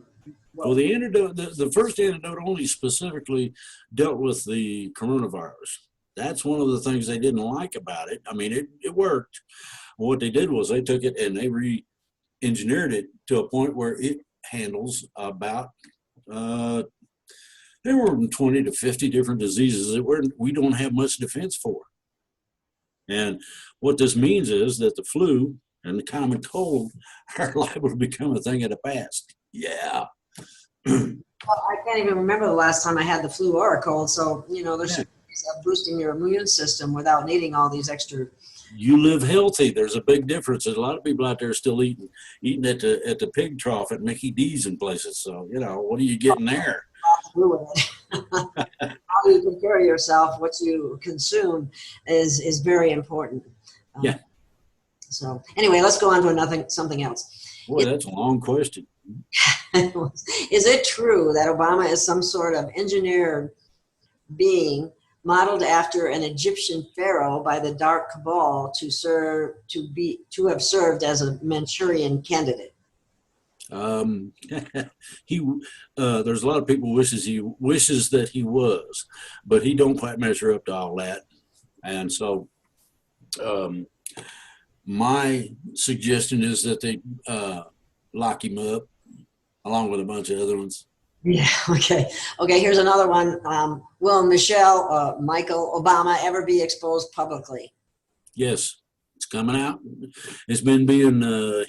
well, the antidote, the first antidote only specifically dealt with the coronavirus. That's one of the things they didn't like about it. I mean, it worked. What they did was they took it and they re-engineered it to a point where it handles about there were 20 to 50 different diseases that we don't have much defense for. And what this means is that the flu and the common cold are liable to become a thing of the past. Yeah. Well, I can't even remember the last time I had the flu or a cold. So, you know, there's boosting your immune system without needing all these extra. You live healthy. There's a big difference. There's a lot of people out there still eating at the pig trough at Mickey D's and places. So, you know, what are you getting there? How you take care of yourself, what you consume is very important. Yeah. So anyway, let's go on to something else. Boy, that's a long question. Is it true that Obama is some sort of engineered being modeled after an Egyptian pharaoh by the dark cabal to have served as a Manchurian candidate? There's a lot of people wishes that he was, but he don't quite measure up to all that. And so my suggestion is that they lock him up along with a bunch of other ones. Yeah. Okay. Here's another one. Will Michael Obama ever be exposed publicly? Yes, it's coming out. It's been being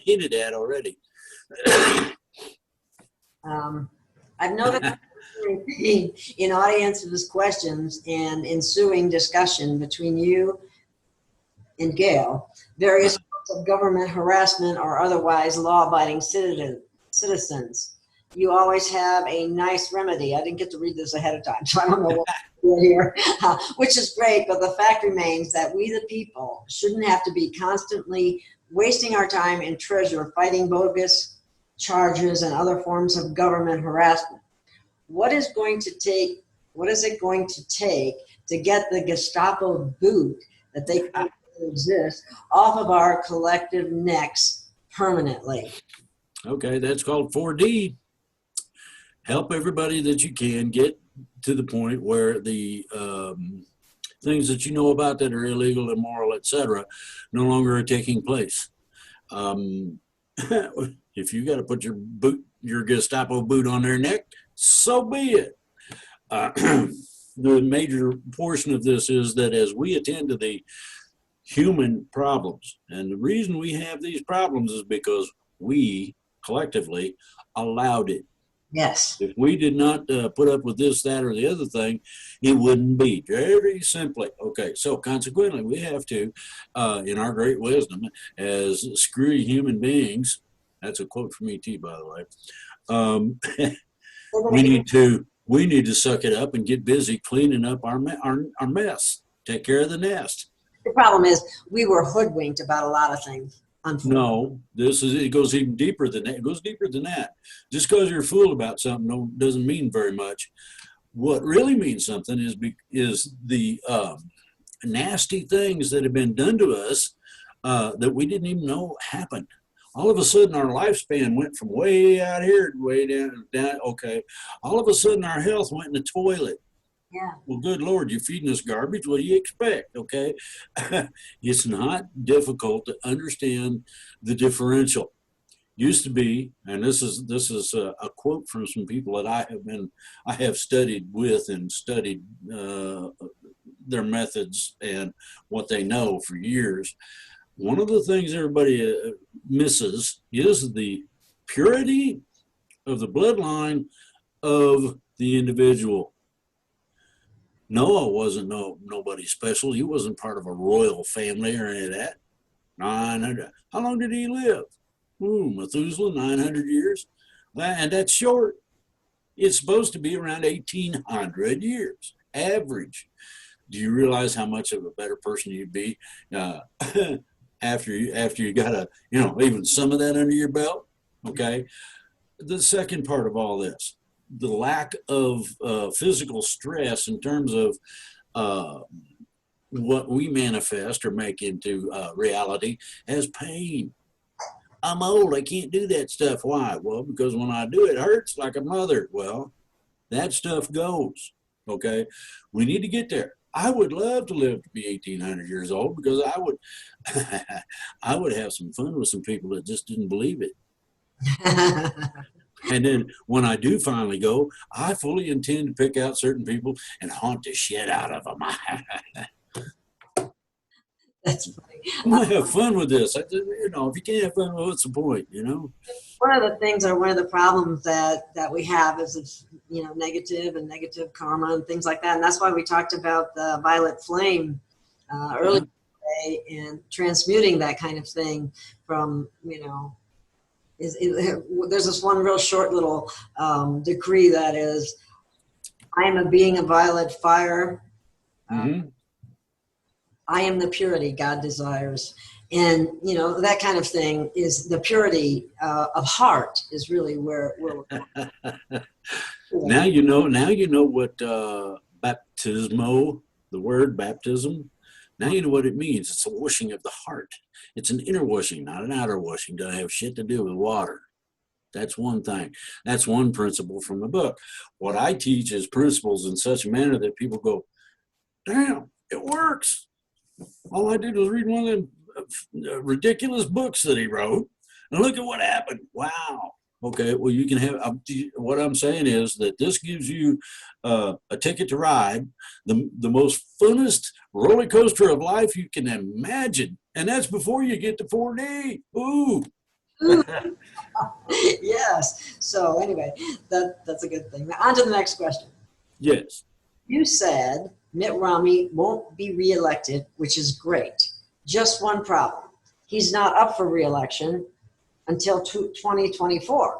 hinted at already. I've noticed in audience's questions and ensuing discussion between you and Gail, various forms of government harassment or otherwise law-abiding citizens. You always have a nice remedy. I didn't get to read this ahead of time, so I don't know what we're here, which is great, but the fact remains that we the people shouldn't have to be constantly wasting our time and treasure fighting bogus charges and other forms of government harassment. What is it going to take to get the Gestapo boot that they exist off of our collective necks permanently? Okay, that's called 4D. Help everybody that you can get to the point where the things that you know about that are illegal, immoral, etc., no longer are taking place. If you got to put your Gestapo boot on their neck, so be it. The major portion of this is that as we attend to the human problems, and the reason we have these problems is because we collectively allowed it. Yes. If we did not put up with this, that, or the other thing, it wouldn't be. Very simply. Okay, so consequently, we have to, in our great wisdom, as screwy human beings, that's a quote from E.T., by the way, we need to suck it up and get busy cleaning up our mess. Take care of the nest. The problem is we were hoodwinked about a lot of things. No, it goes even deeper than that. It goes deeper than that. Just because you're fooled about something doesn't mean very much. What really means something is the nasty things that have been done to us that we didn't even know happened. All of a sudden, our lifespan went from way out here to way down. Okay, all of a sudden, our health went in the toilet. Yeah. Well, good Lord, you're feeding us garbage. What do you expect? Okay. It's not difficult to understand the differential. Used to be, and this is a quote from some people that I have studied with and studied their methods and what they know for years. one of the things everybody misses is the purity of the bloodline of the individual. Noah wasn't nobody special. He wasn't part of a royal family or any of that. 900. How long did he live? Methuselah, 900 years. And that's short. It's supposed to be around 1,800 years, average. Do you realize how much of a better person you'd be after you got even some of that under your belt? Okay. The second part of all this, the lack of physical stress in terms of what we manifest or make into reality as pain. I'm old. I can't do that stuff. Why? Well, because when I do, it hurts like a mother. Well, that stuff goes. Okay. We need to get there. I would love to live to be 1,800 years old because I would, I would have some fun with some people that just didn't believe it. And then when I do finally go, I fully intend to pick out certain people and haunt the shit out of them. That's funny. I'm gonna have fun with this. If you can't have fun, what's the point? One of the things, or one of the problems that we have is, negative karma and things like that. And that's why we talked about the violet flame earlier today, and transmuting that kind of thing from, there's this one real short little decree that is, I am a being of violet fire. I am the purity God desires. And, that kind of thing is the purity of heart is really where we're Now you know what baptismo, the word baptism, now you know what it means. It's a washing of the heart. It's an inner washing, not an outer washing. Doesn't have shit to do with water. That's one thing. That's one principle from the book. What I teach is principles in such a manner that people go, damn, it works. All I did was read one of them ridiculous books that he wrote, and look at what happened. Wow. Okay, well, you can have, what I'm saying is that this gives you a ticket to ride the most funnest roller coaster of life you can imagine. And that's before you get to 4D. Ooh. Yes. So anyway, that's a good thing. Now, on to the next question. Yes. You said Mitt Romney won't be reelected, which is great. Just one problem. He's not up for reelection until 2024.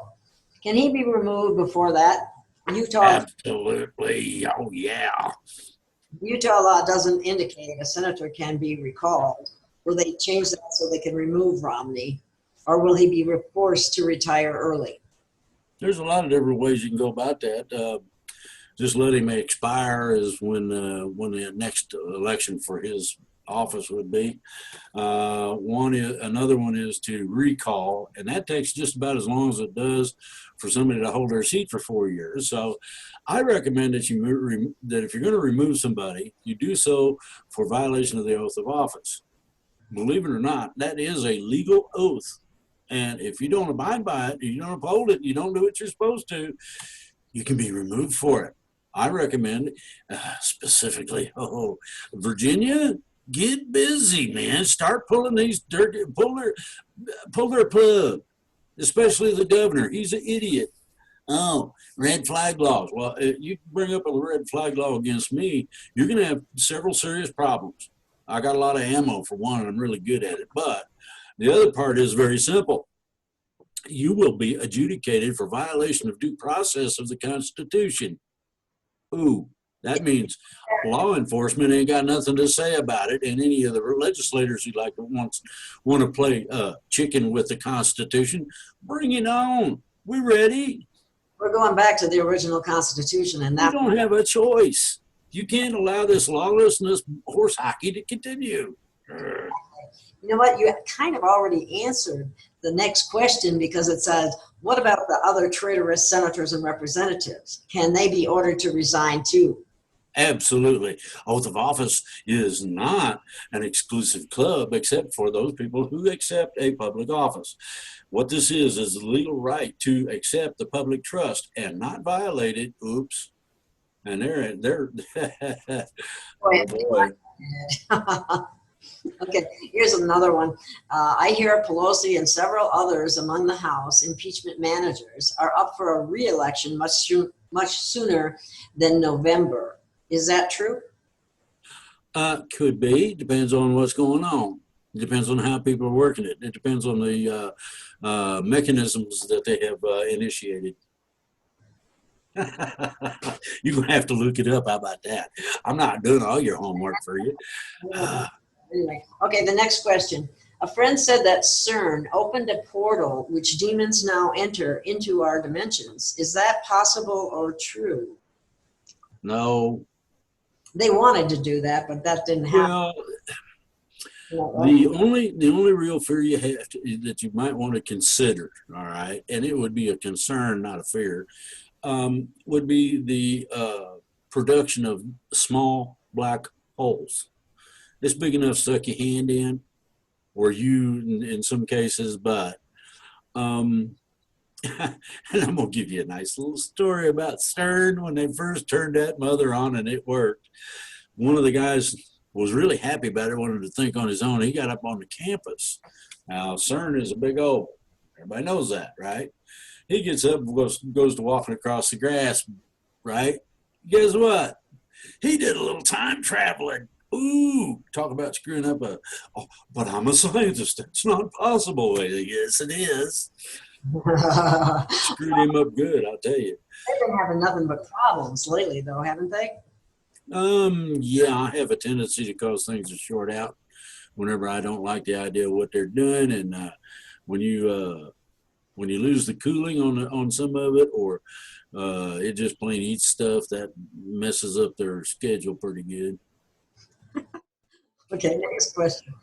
Can he be removed before that? Absolutely. Oh, yeah. Utah law doesn't indicate a senator can be recalled. Will they change that so they can remove Romney? Or will he be forced to retire early? There's a lot of different ways you can go about that. Just let him expire is when the next election for his office would be. Another one is to recall, and that takes just about as long as it does for somebody to hold their seat for 4 years. So I recommend that that if you're going to remove somebody, you do so for violation of the oath of office. Believe it or not, that is a legal oath. And if you don't abide by it, you don't uphold it, you don't do what you're supposed to, you can be removed for it. I recommend specifically, Virginia, get busy, man. Start pulling these pull their plug, especially the governor. He's an idiot. Oh, red flag laws. Well, you bring up a red flag law against me, you're going to have several serious problems. I got a lot of ammo for one, and I'm really good at it. But the other part is very simple. You will be adjudicated for violation of due process of the Constitution. Ooh, that means law enforcement ain't got nothing to say about it, and any of the legislators who want to play chicken with the Constitution, bring it on. We're ready. We're going back to the original Constitution, and that we don't have a choice. You can't allow this lawlessness horse hockey to continue. You know what? You kind of already answered the next question, because it says, what about the other traitorous senators and representatives? Can they be ordered to resign too? Absolutely. Oath of office is not an exclusive club except for those people who accept a public office. What this is the legal right to accept the public trust and not violate it. Oops. And they're Boy, oh boy. Okay, here's another one. I hear Pelosi and several others among the House impeachment managers are up for a re-election much sooner than November. Is that true? Could be. Depends on what's going on. It depends on how people are working it. It depends on the mechanisms that they have initiated. You're going to have to look it up. How about that? I'm not doing all your homework for you. Anyway, okay, the next question. A friend said that CERN opened a portal which demons now enter into our dimensions. Is that possible or true? No. They wanted to do that, but that didn't happen. Well, the only real fear you have that you might want to consider, all right, and it would be a concern, not a fear, would be the production of small black holes. It's big enough to suck your hand in, or you, in some cases, but. And I'm going to give you a nice little story about CERN when they first turned that mother on and it worked. One of the guys was really happy about it, wanted to think on his own. He got up on the campus. Now, CERN is a big oval. Everybody knows that, right? He gets up and goes to walking across the grass, right? Guess what? He did a little time traveling. Ooh, talk about screwing up but I'm a scientist. That's not possible. Yes, it is. Screwed him up good, I'll tell you. They've been having nothing but problems lately, though, haven't they? Yeah, I have a tendency to cause things to short out whenever I don't like the idea of what they're doing, and when you lose the cooling on some of it, or it just plain eats stuff, that messes up their schedule pretty good. Okay, next question.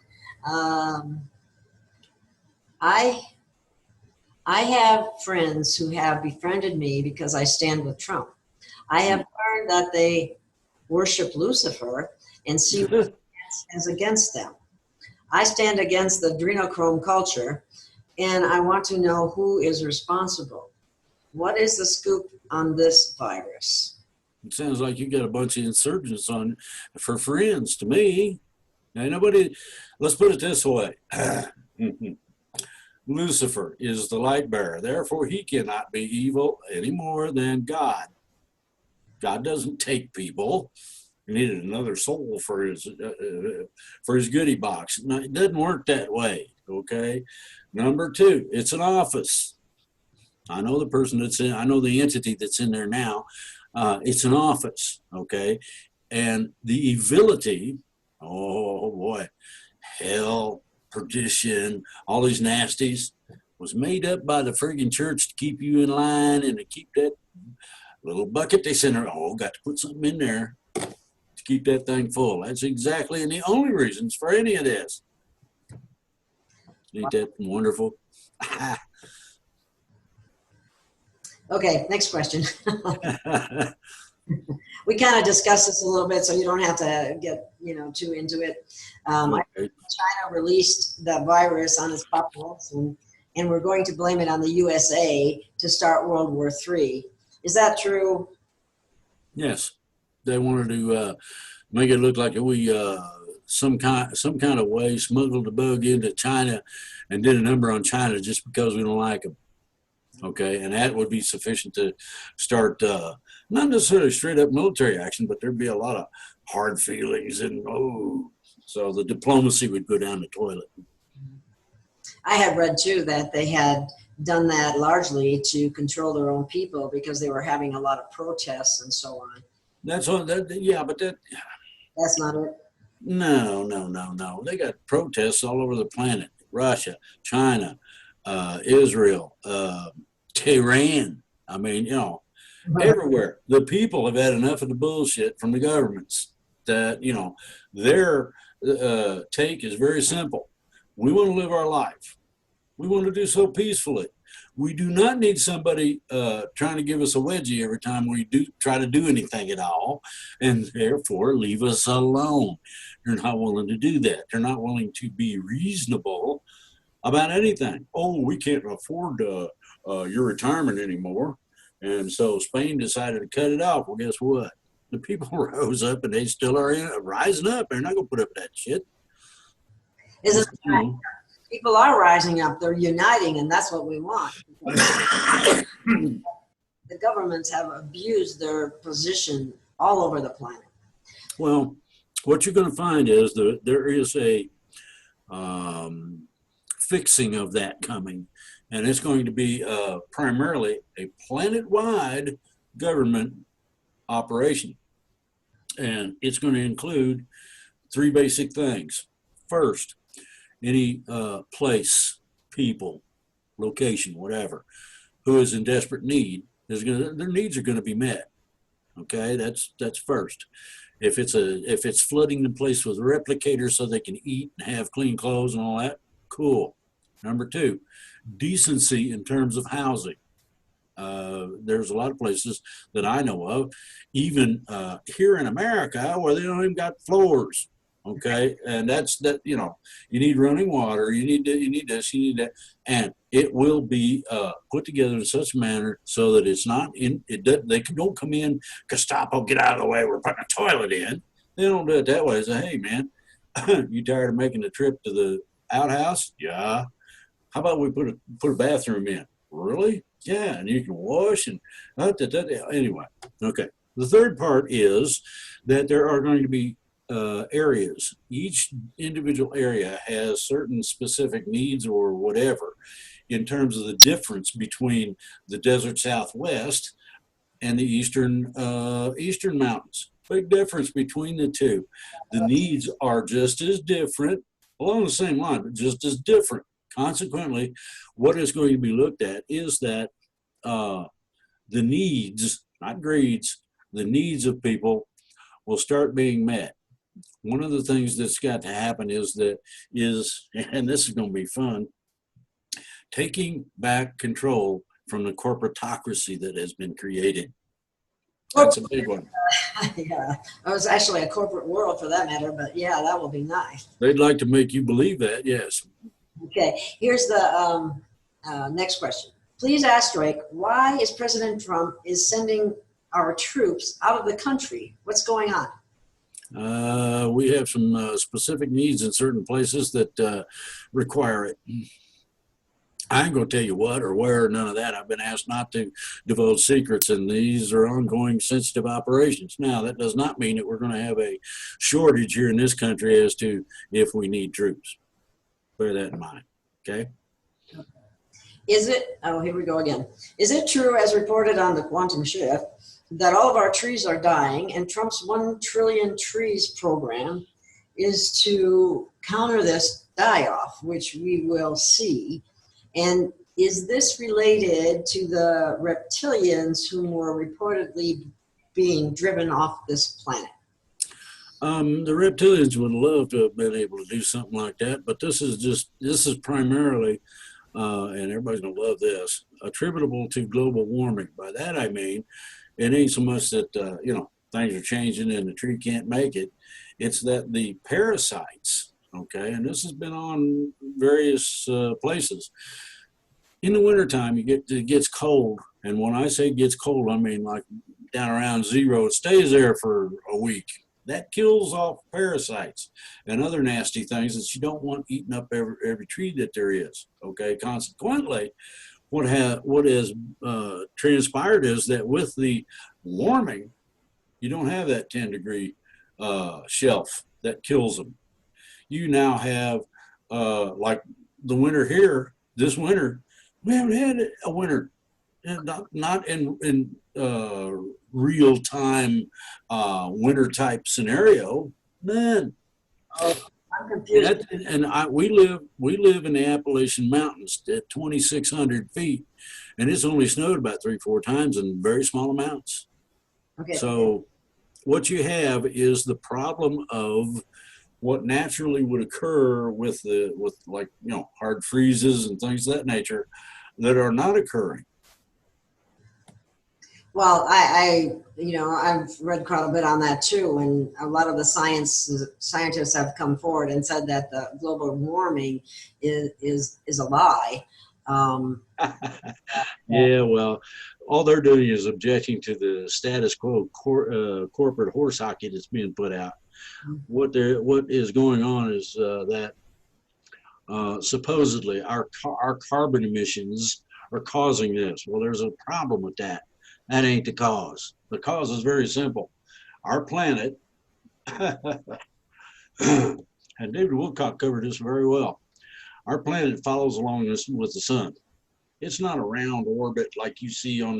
I have friends who have befriended me because I stand with Trump. I have learned that they worship Lucifer and see as against them. I stand against the adrenochrome culture, and I want to know who is responsible. What is the scoop on this virus? It sounds like you got a bunch of insurgents on for friends to me. Now, nobody. Let's put it this way. Lucifer is the light bearer. Therefore, he cannot be evil any more than God. God doesn't take people. He needed another soul for his goodie box. No, it doesn't work that way. Okay. Number two, it's an office. I know the person that's in. I know the entity that's in there now. It's an office. Okay, and the evility. Oh boy, hell, perdition, all these nasties was made up by the friggin' church to keep you in line and to keep that little bucket they sent her. Oh, got to put something in there to keep that thing full. That's exactly and the only reasons for any of this. Ain't that wonderful? Okay, next question. We kind of discussed this a little bit, so you don't have to get too into it. Okay. China released the virus on its populace, and we're going to blame it on the USA to start World War III. Is that true? Yes, they wanted to make it look like we some kind of way smuggled the bug into China and did a number on China just because we don't like them. Okay, and that would be sufficient to start not necessarily straight up military action, but there'd be a lot of hard feelings and so the diplomacy would go down the toilet. I had read too that they had done that largely to control their own people because they were having a lot of protests and so on. That's all. Yeah, but that's not it. No. They got protests all over the planet. Russia, China, Israel, Tehran. I mean, everywhere. The people have had enough of the bullshit from the governments that, their take is very simple. We want to live our life. We want to do so peacefully. We do not need somebody trying to give us a wedgie every time we do try to do anything at all, and therefore leave us alone. They're not willing to do that. They're not willing to be reasonable about anything. Oh, we can't afford your retirement anymore. And so Spain decided to cut it off. Well, guess what? The people rose up and they still are rising up. They're not going to put up with that shit. Is it You know, people are rising up? They're uniting, and that's what we want. The governments have abused their position all over the planet. well, what you're going to find is that there is a fixing of that coming, and it's going to be primarily a planet-wide government operation, and it's going to include three basic things. First, any place, people, location, whatever, who is in desperate need their needs are going to be met. Okay, that's first. If it's flooding the place with replicators so they can eat and have clean clothes and all that, cool. Number two, decency in terms of housing. There's a lot of places that I know of, even here in America, where they don't even got floors. Okay, and that you need running water, you need this, you need that, and it will be put together in such a manner so that it's not in it. They don't come in, Gestapo, get out of the way, we're putting a toilet in. They don't do it that way. They say, hey man, you tired of making the trip to the outhouse? Yeah. How about we put a bathroom in? Really? Yeah, and you can wash and anyway. Okay. The third part is that there are going to be areas. Each individual area has certain specific needs or whatever in terms of the difference between the desert Southwest and the eastern mountains. Big difference between the two. The needs are just as different, along the same line, but just as different. Consequently, what is going to be looked at is that the needs, not greeds, the needs of people will start being met. One of the things that's got to happen and this is going to be fun, taking back control from the corporatocracy that has been created. That's a big one. Yeah, it was actually a corporate world for that matter, but yeah, that will be nice. They'd like to make you believe that, yes. Okay, here's the next question. Please ask Drake, why is President Trump is sending our troops out of the country? What's going on? We have some specific needs in certain places that require it. I ain't going to tell you what or where, none of that. I've been asked not to divulge secrets, and these are ongoing sensitive operations. Now, that does not mean that we're going to have a shortage here in this country as to if we need troops. Bear that in mind, okay? Is it, oh, here we go again. Is it true, as reported on the Quantum Shift, that all of our trees are dying, and Trump's 1 trillion trees program is to counter this die-off, which we will see? And is this related to the reptilians who were reportedly being driven off this planet? The reptilians would love to have been able to do something like that, but this is primarily, and everybody's going to love this, attributable to global warming. By that I mean, it ain't so much that, things are changing and the tree can't make it. It's that the parasites, okay, and this has been on various places. In the wintertime, it gets cold. And when I say it gets cold, I mean like down around 0. It stays there for a week. That kills off parasites and other nasty things that you don't want eating up every tree that there is. Okay. Consequently, what has transpired is that with the warming, you don't have that 10-degree shelf that kills them. You now have like the winter here. This winter, we haven't had a winter, not in real time winter type scenario. None. Oh, I'm confused. We live in the Appalachian Mountains at 2,600 feet, and it's only snowed about 3-4 times in very small amounts. Okay. So what you have is the problem of what naturally would occur with hard freezes and things of that nature that are not occurring. Well, I've read quite a bit on that too, and a lot of the scientists have come forward and said that the global warming is a lie. Yeah, well, all they're doing is objecting to the status quo corporate horse hockey that's being put out. What is going on is that supposedly our carbon emissions are causing this. Well, there's a problem with that. That ain't the cause. The cause is very simple. Our planet, and David Woodcock covered this very well. Our planet follows along this with the sun. It's not a round orbit like you see on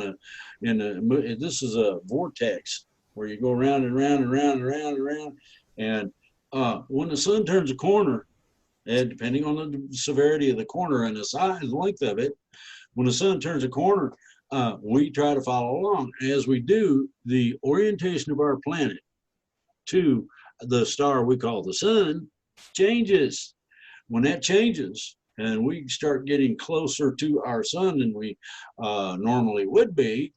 this is a vortex where you go around and round and round and round and round. And when the sun turns a corner, and depending on the severity of the corner and the size, the length of it, when the sun turns a corner, we try to follow along. As we do, the orientation of our planet to the star we call the sun changes. When that changes and we start getting closer to our sun than we normally would be,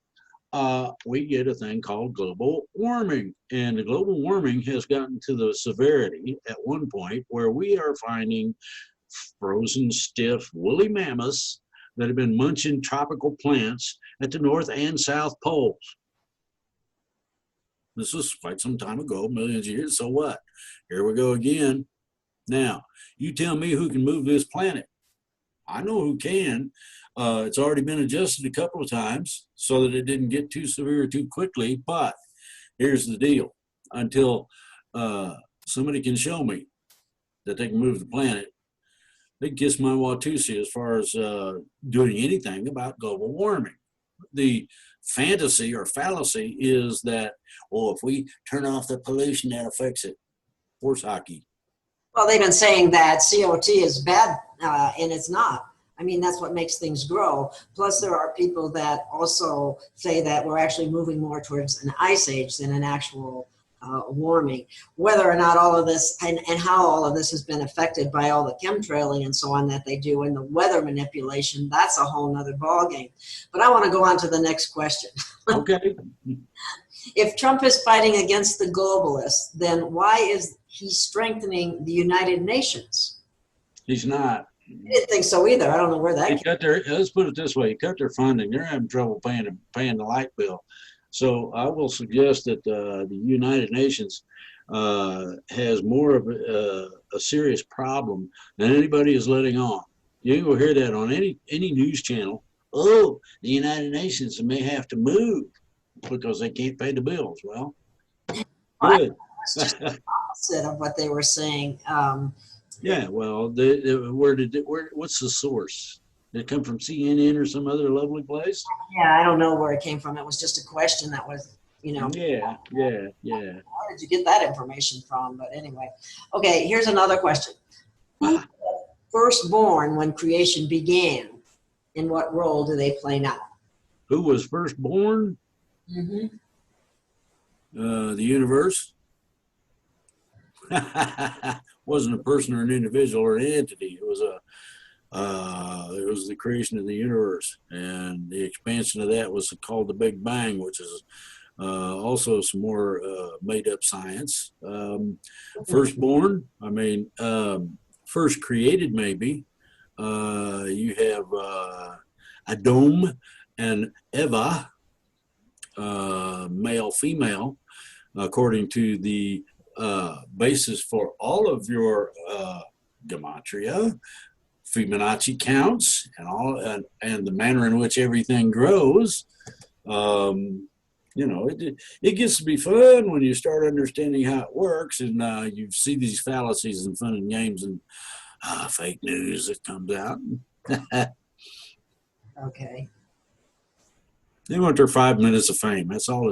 we get a thing called global warming. And the global warming has gotten to the severity at one point where we are finding frozen, stiff, woolly mammoths that have been munching tropical plants at the North and South poles. This was quite some time ago, millions of years. So what? Here we go again. Now, you tell me who can move this planet. I know who can. It's already been adjusted a couple of times so that it didn't get too severe too quickly. But here's the deal. Until somebody can show me that they can move the planet, they kiss my Watusi as far as doing anything about global warming. The fantasy or fallacy is that, well, if we turn off the pollution, that'll fix it. Horse hockey. Well, they've been saying that CO2 is bad, and it's not. I mean, that's what makes things grow. Plus, there are people that also say that we're actually moving more towards an ice age than an actual warming. Whether or not all of this and how all of this has been affected by all the chemtrailing and so on that they do and the weather manipulation, that's a whole nother ballgame. But I want to go on to the next question. Okay. If Trump is fighting against the globalists, then why is he strengthening the United Nations? He's not. I didn't think so either. I don't know where that came from. Let's put it this way. He cut their funding. They're having trouble paying the light bill. So I will suggest that the United Nations has more of a serious problem than anybody is letting on. You can go hear that on any news channel. Oh, the United Nations may have to move because they can't pay the bills. Well, good. It's just the opposite of what they were saying. Yeah, well, what's the source? Did it come from CNN or some other lovely place? Yeah, I don't know where it came from. It was just a question that was, Yeah. Where did you get that information from? But anyway, okay, here's another question. Who was firstborn when creation began? And what role do they play now? Who was first born? Mm-hmm. The universe. Wasn't a person or an individual or an entity. It was the creation of the universe, and the expansion of that was called the Big Bang, which is also some more made-up science. Firstborn, first created maybe. You have Adam and Eva, male, female, according to the basis for all of your gematria, Fibonacci counts, and the manner in which everything grows. It gets to be fun when you start understanding how it works, and you see these fallacies and fun and games and fake news that comes out. Okay. They want their 5 minutes of fame. That's all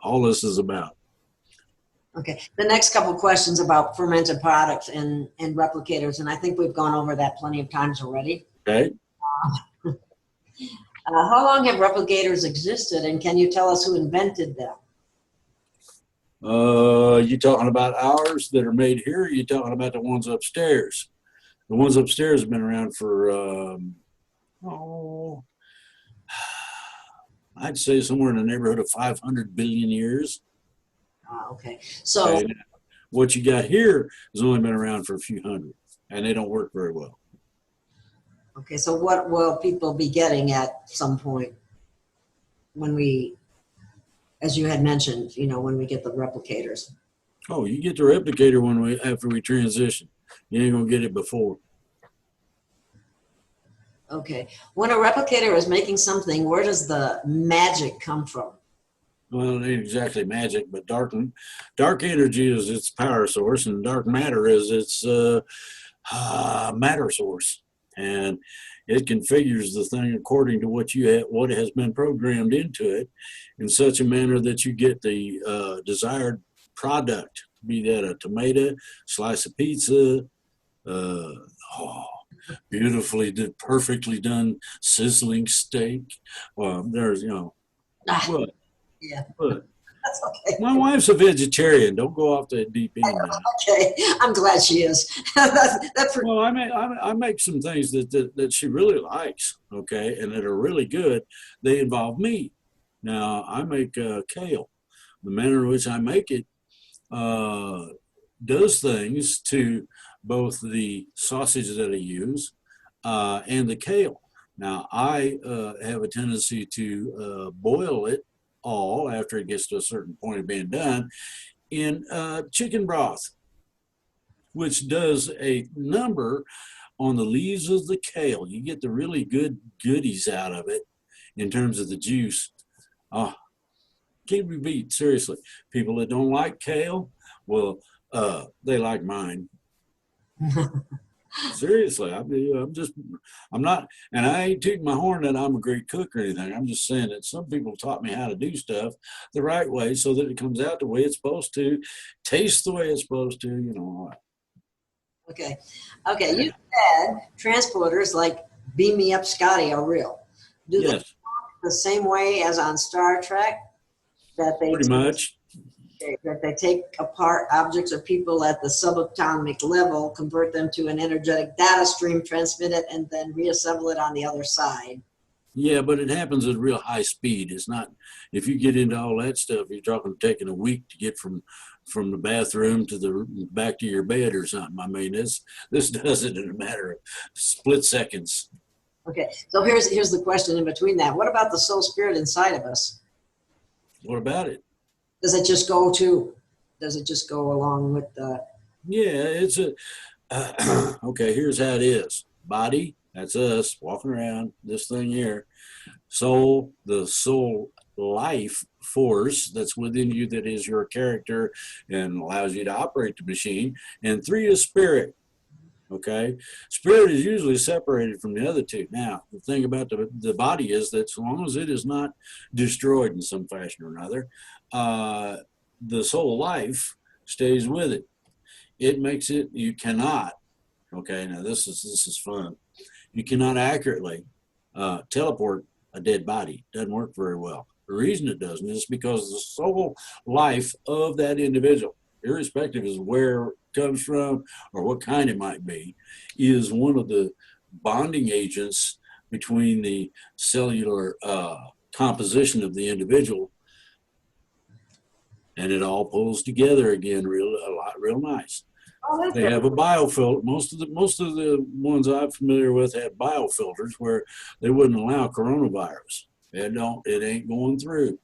all this is about. Okay. The next couple of questions about fermented products and replicators, and I think we've gone over that plenty of times already. Okay. How long have replicators existed, and can you tell us who invented them? You talking about ours that are made here, or you talking about the ones upstairs? The ones upstairs have been around for, I'd say somewhere in the neighborhood of 500 billion years. Okay. So and what you got here has only been around for a few hundred, and they don't work very well. Okay. So what will people be getting at some point when we, as you had mentioned, when we get the replicators? Oh, you get the replicator after we transition. You ain't gonna get it before. Okay. When a replicator is making something, where does the magic come from? Well, it ain't exactly magic, but dark energy is its power source, and dark matter is its matter source, and it configures the thing according to what has been programmed into it, in such a manner that you get the desired product, be that a tomato, slice of pizza, uh, oh, perfectly done sizzling steak. Well, there's Ah, what yeah, what. that's okay. My wife's a vegetarian. Don't go off that deep end now. Okay, I'm glad she is. That's Well, I make some things that she really likes, okay, and that are really good. They involve meat. Now, I make kale. The manner in which I make it uh, does things to both the sausage that I use and the kale. Now, I have a tendency to boil it all after it gets to a certain point of being done in chicken broth, which does a number on the leaves of the kale. You get the really good goodies out of it in terms of the juice. Oh, can't be beat, seriously. People that don't like kale, well, they like mine. Seriously, I'm not, and I ain't tooting my horn that I'm a great cook or anything. I'm just saying that some people taught me how to do stuff the right way so that it comes out the way it's supposed to, tastes the way it's supposed to, all that. okay. Okay, you said transporters like Beam Me Up Scotty are real. Do they Yes, work the same way as on Star Trek? That they pretty much. that they take apart objects or people at the subatomic level, convert them to an energetic data stream, transmit it, and then reassemble it on the other side. Yeah, but it happens at real high speed. It's not, if you get into all that stuff, you're talking taking a week to get from the bathroom to the back to your bed or something. I mean, this does it in a matter of split seconds. Okay, so here's the question in between that. What about the soul spirit inside of us? What about it? Does it just go along with the? Yeah, it's a okay. Here's how it is. Body, that's us walking around. This thing here. Soul, the soul life force that's within you, that is your character and allows you to operate the machine. And three is spirit. Okay, spirit is usually separated from the other two. Now, the thing about the body is that so long as it is not destroyed in some fashion or another, the soul life stays with it. It makes it, you cannot, okay, now this is fun. You cannot accurately teleport a dead body. Doesn't work very well. The reason it doesn't is because the soul life of that individual, irrespective of where it comes from or what kind it might be, is one of the bonding agents between the cellular composition of the individual, and it all pulls together again real nice. Oh, They have a biofilter. Most of the ones I'm familiar with have biofilters where they wouldn't allow coronavirus. It ain't going through.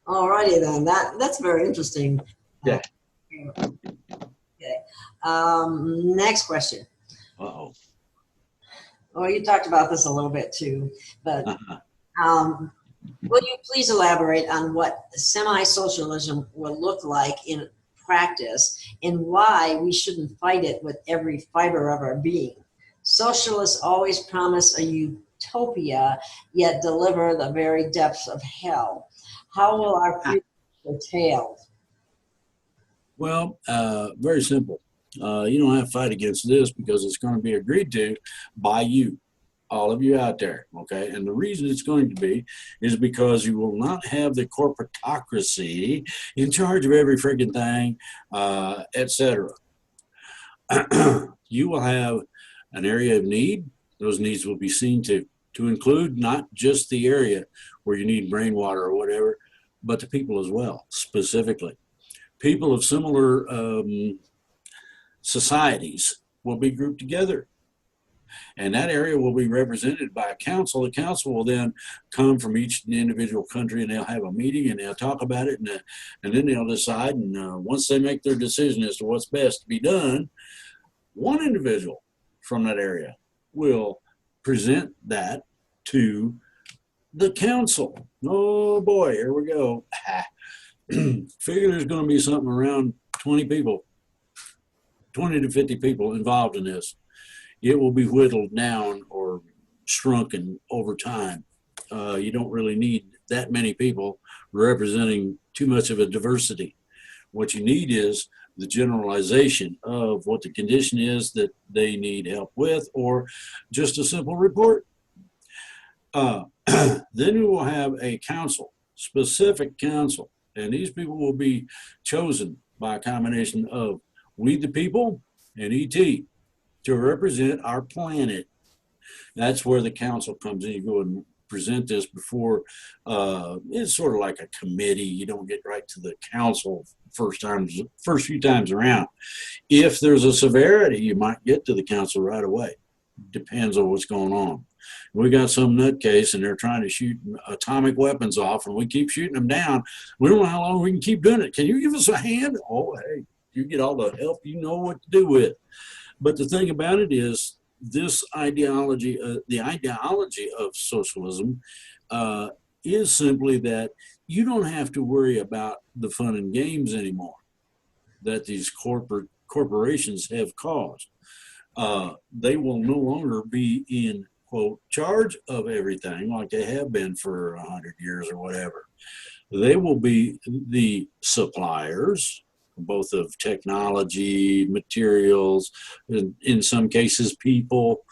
all righty then. That's very interesting. Yeah. Okay. Next question. Uh-oh. Well, you talked about this a little bit too, but Uh-huh. will you please elaborate on what semi-socialism will look like in practice and why we shouldn't fight it with every fiber of our being? Socialists always promise a utopia, yet deliver the very depths of hell. How will our future be curtailed? Well, very simple. You don't have to fight against this because it's going to be agreed to by you, all of you out there, okay? And the reason it's going to be is because you will not have the corporatocracy in charge of every friggin' thing, etc. You will have an area of need. Those needs will be seen to include not just the area where you need brain water or whatever, but the people as well, specifically. People of similar societies will be grouped together, and that area will be represented by a council. The council will then come from each individual country, and they'll have a meeting and they'll talk about it, and then they'll decide. And once they make their decision as to what's best to be done, one individual from that area will present that to the council. Oh boy, here we go. Figure there's going to be something around 20 people, 20 to 50 people involved in this. It will be whittled down or shrunken over time. You don't really need that many people representing too much of a diversity. What you need is the generalization of what the condition is that they need help with, or just a simple report. Then you will have a council, specific council, and these people will be chosen by a combination of we the people and ET to represent our planet. That's where the council comes in. You go and present this before, it's sort of like a committee. You don't get right to the council first few times around. If there's a severity, you might get to the council right away. Depends on what's going on. We got some nutcase and they're trying to shoot atomic weapons off, and we keep shooting them down. We don't know how long we can keep doing it. Can you give us a hand? Oh, hey, you get all the help you know what to do with. But the thing about it is, this ideology, the ideology of socialism, is simply that you don't have to worry about the fun and games anymore that these corporations have caused. They will no longer be in, quote, charge of everything like they have been for 100 years or whatever. They will be the suppliers, both of technology, materials, in some cases people,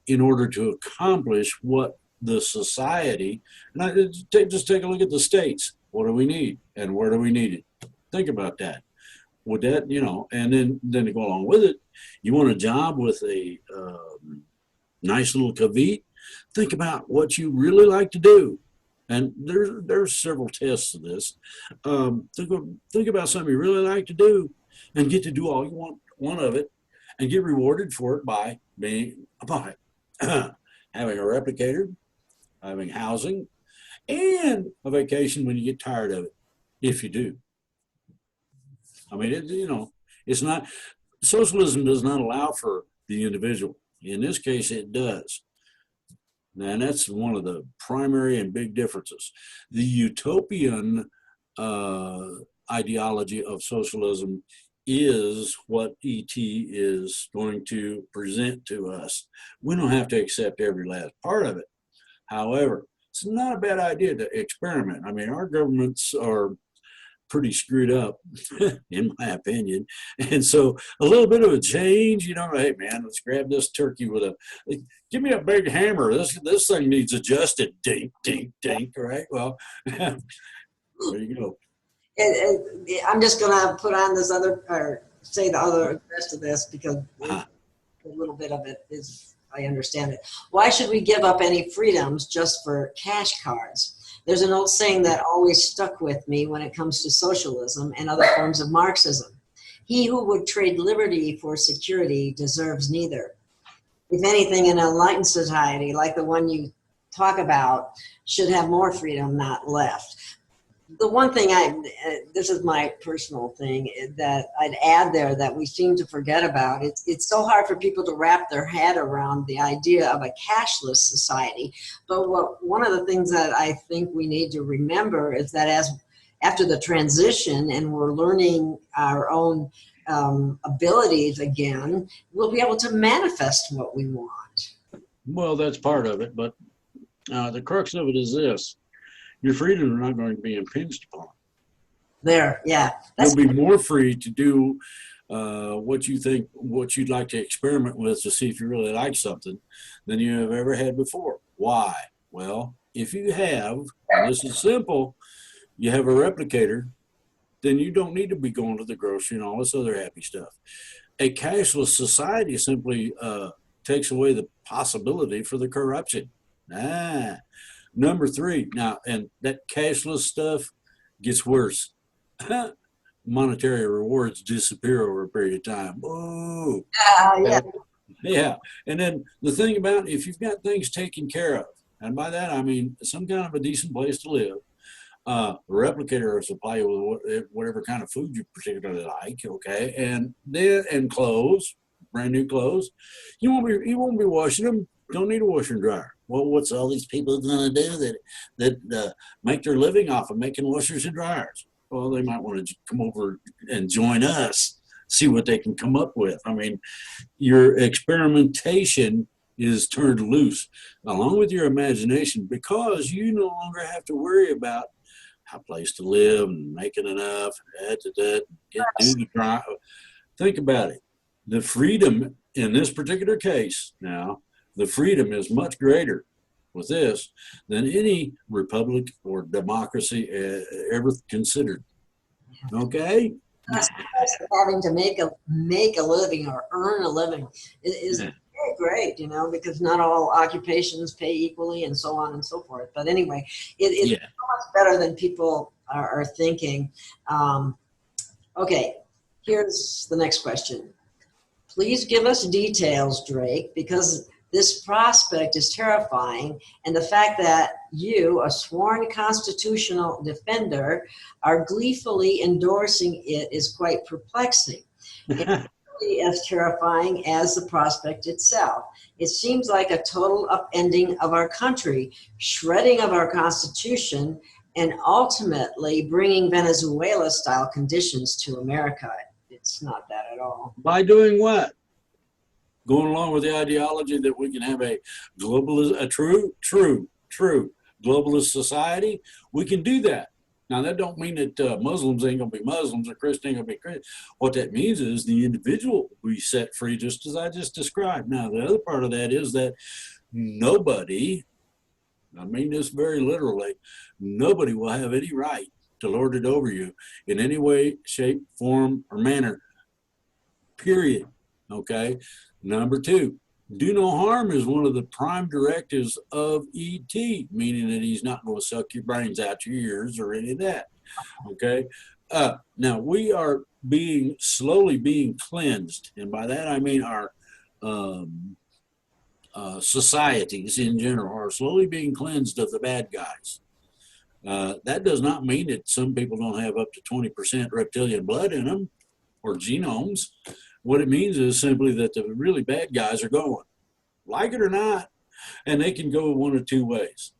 in order to accomplish what the society, and just take a look at the states. What do we need and where do we need it? Think about that. Would that, and then to go along with it, you want a job with a nice little caveat? Think about what you really like to do. And there's several tests of this. Think about something you really like to do and get to do all you want of it and get rewarded for it by having a replicator, having housing, and a vacation when you get tired of it, if you do. I mean, it's not, socialism does not allow for the individual. In this case, it does. And that's one of the primary and big differences. The utopian ideology of socialism is what ET is going to present to us. We don't have to accept every last part of it. However, it's not a bad idea to experiment. I mean, our governments are pretty screwed up, in my opinion. And so a little bit of a change, hey man, let's grab this turkey with give me a big hammer. This thing needs adjusted. Dink, dink, dink, right? Well, there you go. I'm just going to put on this say the rest of this because a little bit of it is, I understand it. Why should we give up any freedoms just for cash cards? There's an old saying that always stuck with me when it comes to socialism and other forms of Marxism. He who would trade liberty for security deserves neither. If anything, an enlightened society like the one you talk about should have more freedom, not left. The one thing this is my personal thing that I'd add there that we seem to forget about, it's so hard for people to wrap their head around the idea of a cashless society. But one of the things that I think we need to remember is that after the transition and we're learning our own abilities again, we'll be able to manifest what we want. Well, that's part of it, but the crux of it is this. Your freedoms are not going to be impinged upon. There, yeah. You'll be more free to do what you'd like to experiment with to see if you really like something than you have ever had before. Why? Well, if you have, and this is simple, you have a replicator, then you don't need to be going to the grocery and all this other happy stuff. A cashless society simply takes away the possibility for the corruption. Number 3, now, and that cashless stuff gets worse. Monetary rewards disappear over a period of time. Whoa. Yeah. Yeah. And then the thing about if you've got things taken care of, and by that I mean some kind of a decent place to live, a replicator will supply you with whatever kind of food you particularly like, okay, and clothes, brand new clothes. You won't be washing them. Don't need a washer and dryer. Well, what's all these people going to do that make their living off of making washers and dryers? Well, they might want to come over and join us, see what they can come up with. I mean, your experimentation is turned loose along with your imagination, because you no longer have to worry about a place to live and making enough, get do the drive. Think about it. The freedom in this particular case now, the freedom is much greater with this than any republic or democracy ever considered. Okay? Having to make a living or earn a living is very great, you know, because not all occupations pay equally and so on and so forth. But anyway, it's so much better than people are thinking. Okay, here's the next question. Please give us details, Drake, because this prospect is terrifying, and the fact that you, a sworn constitutional defender, are gleefully endorsing it is quite perplexing. It's really as terrifying as the prospect itself. It seems like a total upending of our country, shredding of our Constitution, and ultimately bringing Venezuela-style conditions to America. It's not that at all. By doing what? Going along with the ideology that we can have a true globalist society, we can do that. Now, that don't mean that Muslims ain't going to be Muslims or Christians ain't going to be Christians. What that means is the individual will be set free, just as I just described. Now, the other part of that is that nobody, I mean this very literally, nobody will have any right to lord it over you in any way, shape, form, or manner, period. Okay? Number two, do no harm is one of the prime directives of ET, meaning that he's not going to suck your brains out your ears or any of that. Okay? Now, we are slowly being cleansed, and by that I mean our societies in general are slowly being cleansed of the bad guys. That does not mean that some people don't have up to 20% reptilian blood in them or genomes. What it means is simply that the really bad guys are going, like it or not, and they can go one of two ways.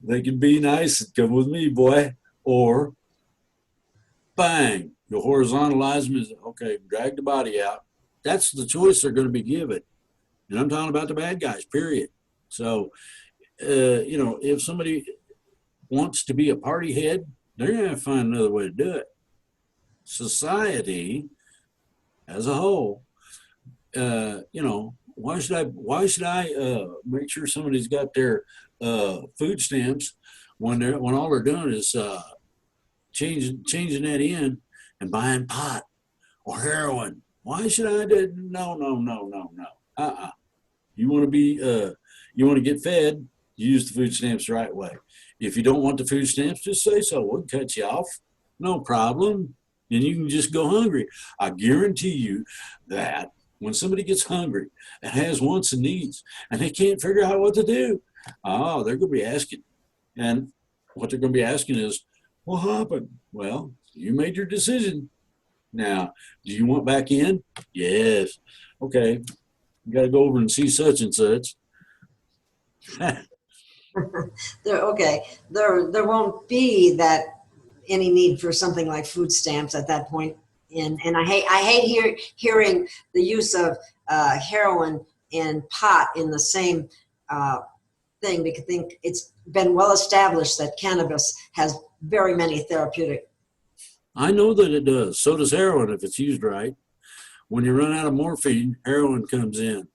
They can be nice and come with me, boy, or bang, you horizontalize them as, okay, drag the body out. That's the choice they're going to be given. And I'm talking about the bad guys, period. So, you know, if somebody wants to be a party head, they're going to have to find another way to do it. Society as a whole, you know, why should I make sure somebody's got their food stamps when all they're doing is changing that in and buying pot or heroin? Why should I do? No. You want to get fed, use the food stamps the right way. If you don't want the food stamps, just say so. We'll cut you off. No problem. And you can just go hungry. I guarantee you that when somebody gets hungry and has wants and needs and they can't figure out what to do, they're going to be asking. And what they're going to be asking is, what happened? Well, you made your decision. Now, do you want back in? Yes. Okay. You got to go over and see such and such. Okay. There won't be that any need for something like food stamps at that point. And I hate hearing the use of heroin and pot in the same thing, because I think it's been well established that cannabis has very many therapeutic. I know that it does. So does heroin if it's used right. When you run out of morphine, heroin comes in.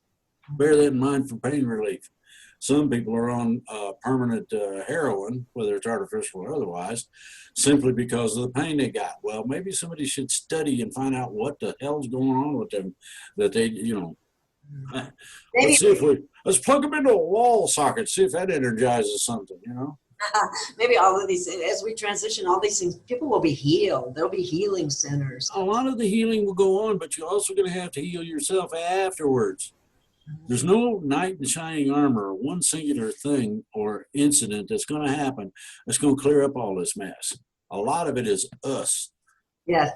Bear that in mind for pain relief. Some people are on permanent heroin, whether it's artificial or otherwise, simply because of the pain they got. Well, maybe somebody should study and find out what the hell's going on with them, that they, you know, let's plug them into a wall socket, see if that energizes something, you know. Maybe all of these, as we transition, all these things, people will be healed. There'll be healing centers. A lot of the healing will go on, but you're also going to have to heal yourself afterwards. There's no knight in shining armor, one singular thing or incident that's going to happen that's going to clear up all this mess. A lot of it is us. Yes.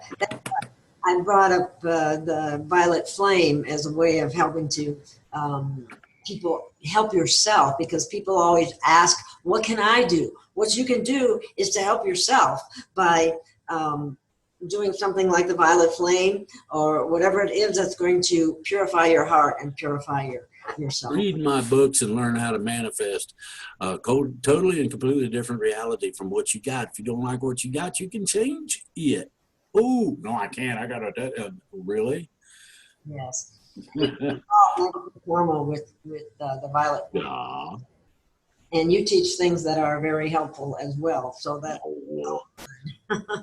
I brought up the violet flame as a way of helping to people help yourself, because people always ask, what can I do? What you can do is to help yourself by doing something like the violet flame or whatever it is that's going to purify your heart and purify yourself. Read my books and learn how to manifest a totally and completely different reality from what you got. If you don't like what you got, you can change it. Oh, no, I can't. I got to, really? Yes. Formal with the violet. Yeah. And you teach things that are very helpful as well. So that. Oh,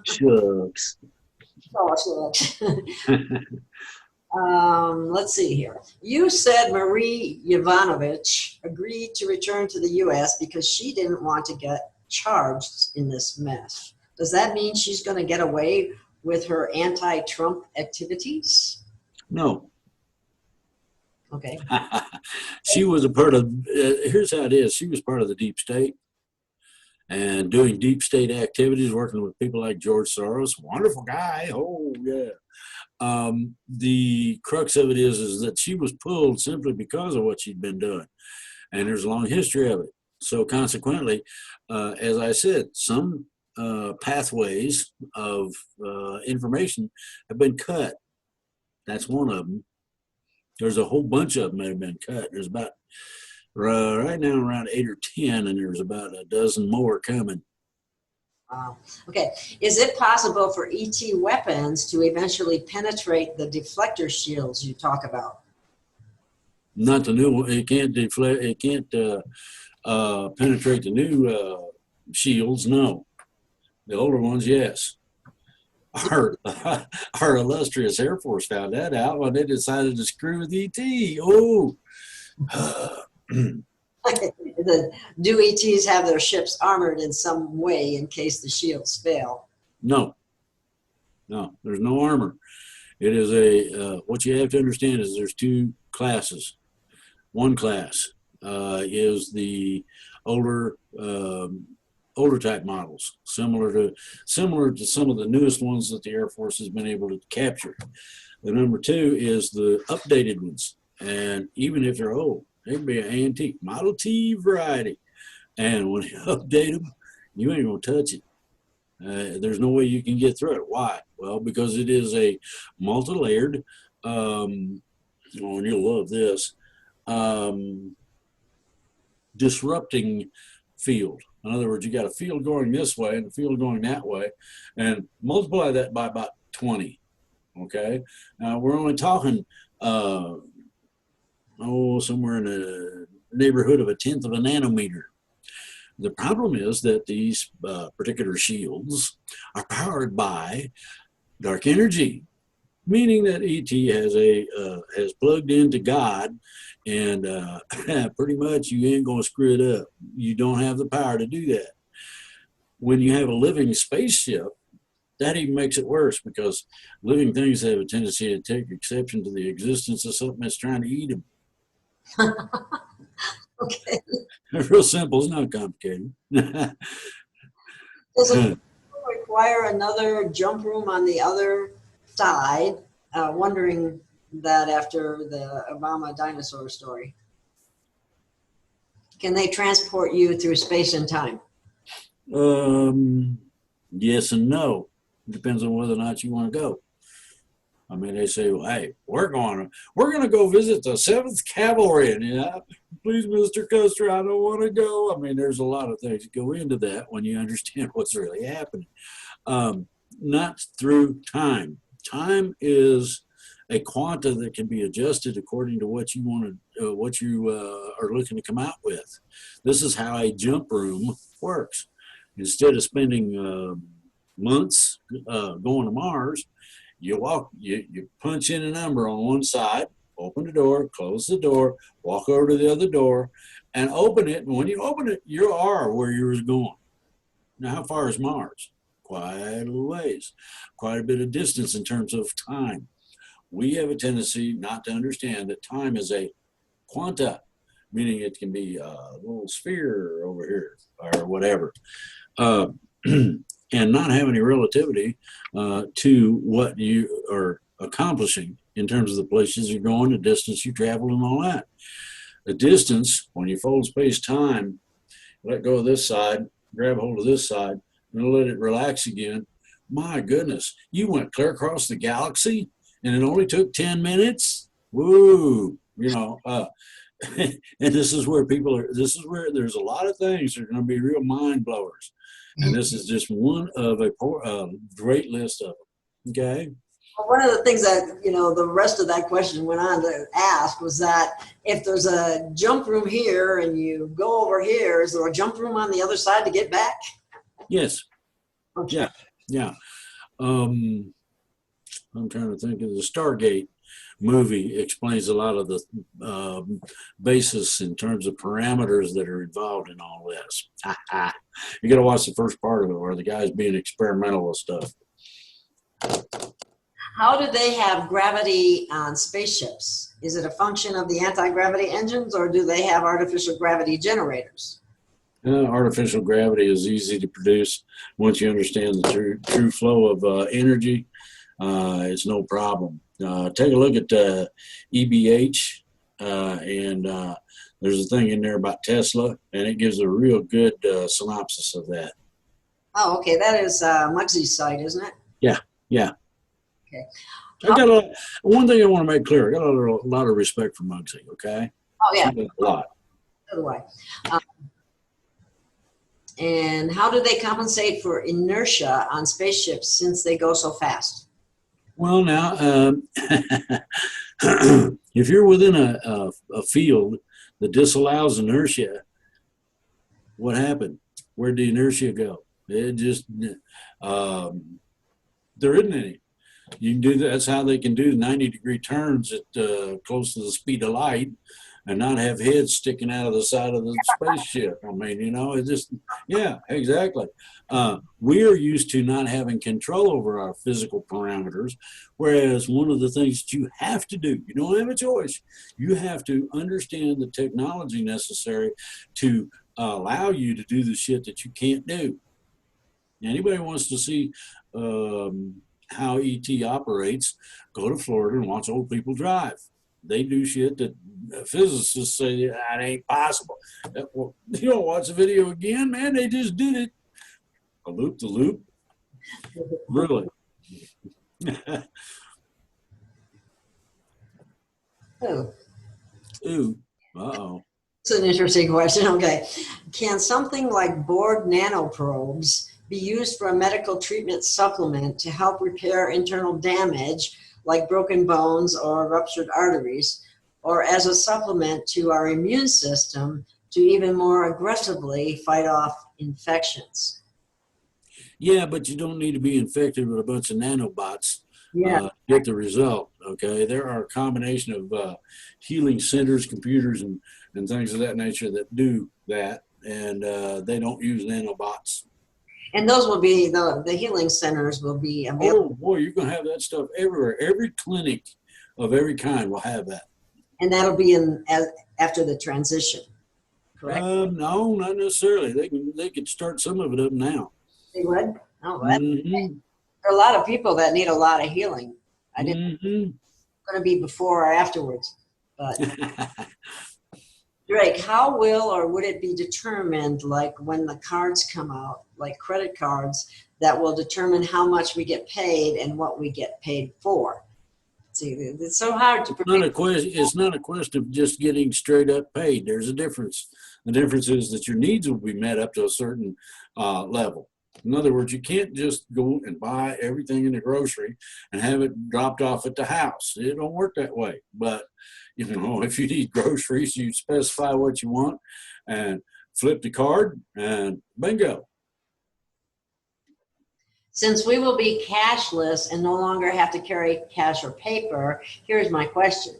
shucks. Oh, let's see here. You said Marie Yovanovitch agreed to return to the U.S. because she didn't want to get charged in this mess. Does that mean she's going to get away with her anti-Trump activities? No. Okay. She was a part of, here's how it is. She was part of the deep state and doing deep state activities, working with people like George Soros. Wonderful guy. Oh, yeah. The crux of it is that she was pulled simply because of what she'd been doing. And there's a long history of it. So consequently, as I said, some pathways of information have been cut. That's one of them. There's a whole bunch of them that have been cut. There's about, right now, around 8 or 10, and there's about a dozen more coming. Okay. Is it possible for ET weapons to eventually penetrate the deflector shields you talk about? Not the new one. It can't deflect. It can't penetrate the new shields. No. The older ones, yes. Our illustrious Air Force found that out when they decided to screw with ET. Oh. Do ETs have their ships armored in some way in case the shields fail? No. No, there's no armor. It is what you have to understand is there's two classes. One class is the older type models, similar to some of the newest ones that the Air Force has been able to capture. The number two is the updated ones, and even if they're old, they can be an antique Model T variety, and when you update them, you ain't gonna touch it. There's no way you can get through it. Why? Well, because it is a multi-layered, and you'll love this, disrupting field. In other words, you got a field going this way and a field going that way, and multiply that by about 20. Okay, now we're only talking, somewhere in the neighborhood of 1/10 of a nanometer. The problem is that these particular shields are powered by dark energy, meaning that ET has plugged into God, and pretty much you ain't gonna screw it up. You don't have the power to do that. When you have a living spaceship, that even makes it worse, because living things have a tendency to take exception to the existence of something that's trying to eat them. Okay. It's real simple. It's not complicated. Does it require another jump room on the other side? Wondering that after the Obama dinosaur story. Can they transport you through space and time? Yes and no. It depends on whether or not you want to go. I mean, they say, well, hey, we're going to go visit the 7th Cavalry. And please, Mr. Custer, I don't want to go. I mean, there's a lot of things that go into that when you understand what's really happening. Not through time. Time is a quanta that can be adjusted according to what you want to, what you are looking to come out with. This is how a jump room works. Instead of spending months going to Mars, you punch in a number on one side, open the door, close the door, walk over to the other door, and open it. And when you open it, you are where you're going. Now, how far is Mars? Quite a ways, quite a bit of distance in terms of time. We have a tendency not to understand that time is a quanta, meaning it can be a little sphere over here or whatever. and not have any relativity to what you are accomplishing in terms of the places you're going, the distance you travel, and all that. The distance, when you fold space-time, let go of this side, grab hold of this side, and let it relax again. My goodness, you went clear across the galaxy, and it only took 10 minutes? Woo! And this is where this is where there's a lot of things that are going to be real mind blowers. And this is just one of a great list of them. Okay. Well, one of the things that, the rest of that question went on to ask was that if there's a jump room here and you go over here, is there a jump room on the other side to get back? Yes. Okay. Yeah. I'm trying to think of the Stargate movie explains a lot of the basis in terms of parameters that are involved in all this. You got to watch the first part of it where the guy's being experimental with stuff. How do they have gravity on spaceships? Is it a function of the anti-gravity engines, or do they have artificial gravity generators? Artificial gravity is easy to produce once you understand the true flow of energy. It's no problem. Take a look at EBH, and there's a thing in there about Tesla, and it gives a real good synopsis of that. Oh, okay. That is Muggsy's site, isn't it? Yeah. Okay. I got one thing I want to make clear. I got a lot of respect for Muggsy, okay? Oh, yeah. A lot. So do I. And how do they compensate for inertia on spaceships since they go so fast? Well, now, if you're within a field that disallows inertia, what happened? Where'd the inertia go? It just, there isn't any. You can do that. That's how they can do 90-degree turns at close to the speed of light and not have heads sticking out of the side of the spaceship. I mean, it just, yeah, exactly. We are used to not having control over our physical parameters, whereas one of the things that you have to do, you don't have a choice, you have to understand the technology necessary to allow you to do the shit that you can't do. Anybody wants to see how ET operates, go to Florida and watch old people drive. They do shit that physicists say that ain't possible. Well, you don't watch the video again, man. They just did it. A loop the loop. Really. Oh. Ooh. Uh-oh. It's an interesting question. Okay. Can something like bored nanoprobes be used for a medical treatment supplement to help repair internal damage like broken bones or ruptured arteries, or as a supplement to our immune system to even more aggressively fight off infections? Yeah, but you don't need to be infected with a bunch of nanobots Yeah. to get the result, okay? There are a combination of healing centers, computers, and things of that nature that do that, and they don't use nanobots. And those will be, the healing centers will be available. Oh, boy, you're going to have that stuff everywhere. Every clinic of every kind will have that. And that'll be after the transition, correct? No, not necessarily. They could start some of it up now. They would? Oh, well, Mm-hmm. there are a lot of people that need a lot of healing. I didn't going to be before or afterwards. But Drake, how will or would it be determined, like when the cards come out, like credit cards, that will determine how much we get paid and what we get paid for? See, it's so hard to predict. It's not a question of just getting straight up paid. There's a difference. The difference is that your needs will be met up to a certain level. In other words, you can't just go and buy everything in the grocery and have it dropped off at the house. It don't work that way. But, if you need groceries, you specify what you want and flip the card and bingo. Since we will be cashless and no longer have to carry cash or paper, here's my question.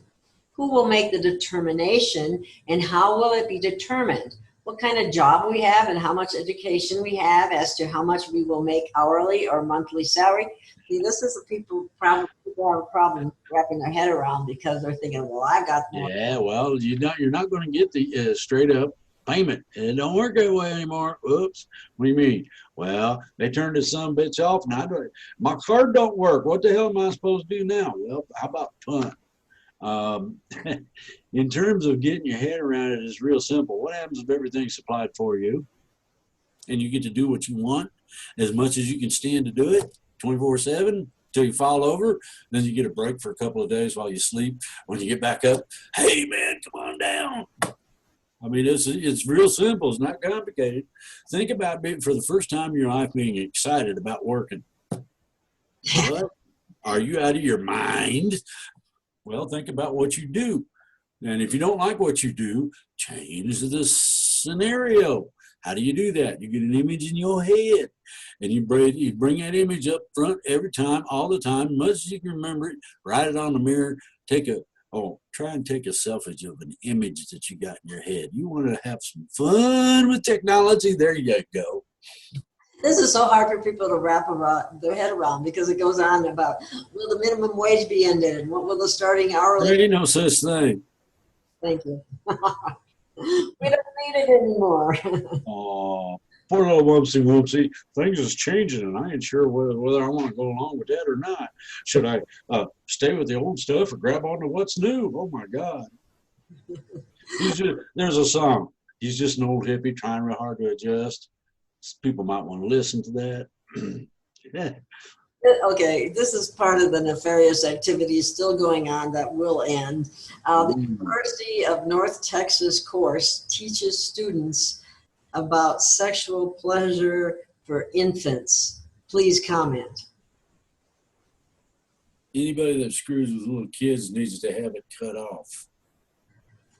Who will make the determination and how will it be determined? What kind of job we have and how much education we have as to how much we will make hourly or monthly salary? See, this is what people have a problem wrapping their head around because they're thinking, well, I got more. Yeah, well, you're not going to get the straight up payment. It don't work that way anymore. Oops. What do you mean? Well, they turned this son of a bitch off, and my card don't work. What the hell am I supposed to do now? Well, how about punt? In terms of getting your head around it, it's real simple. What happens if everything's supplied for you and you get to do what you want as much as you can stand to do it 24/7 till you fall over? Then you get a break for a couple of days while you sleep. When you get back up, hey man, come on down. I mean, it's real simple. It's not complicated. Think about being, for the first time in your life, being excited about working. What? Are you out of your mind? Well, think about what you do. And if you don't like what you do, change the scenario. How do you do that? You get an image in your head, and you bring that image up front every time, all the time, much as you can remember it. Write it on the mirror. Try and take a selfie of an image that you got in your head. You want to have some fun with technology? There you go. This is so hard for people to wrap their head around, because it goes on about, will the minimum wage be ended, and what will the starting hourly? There ain't no such thing. Thank you. We don't need it anymore. Oh, poor little whoopsie. Things is changing, and I ain't sure whether I want to go along with that or not. Should I stay with the old stuff or grab on to what's new? Oh my God. There's a song. He's just an old hippie trying real hard to adjust. People might want to listen to that. Yeah. Okay, this is part of the nefarious activities still going on that will end. The University of North Texas course teaches students about sexual pleasure for infants. Please comment. Anybody that screws with little kids needs to have it cut off.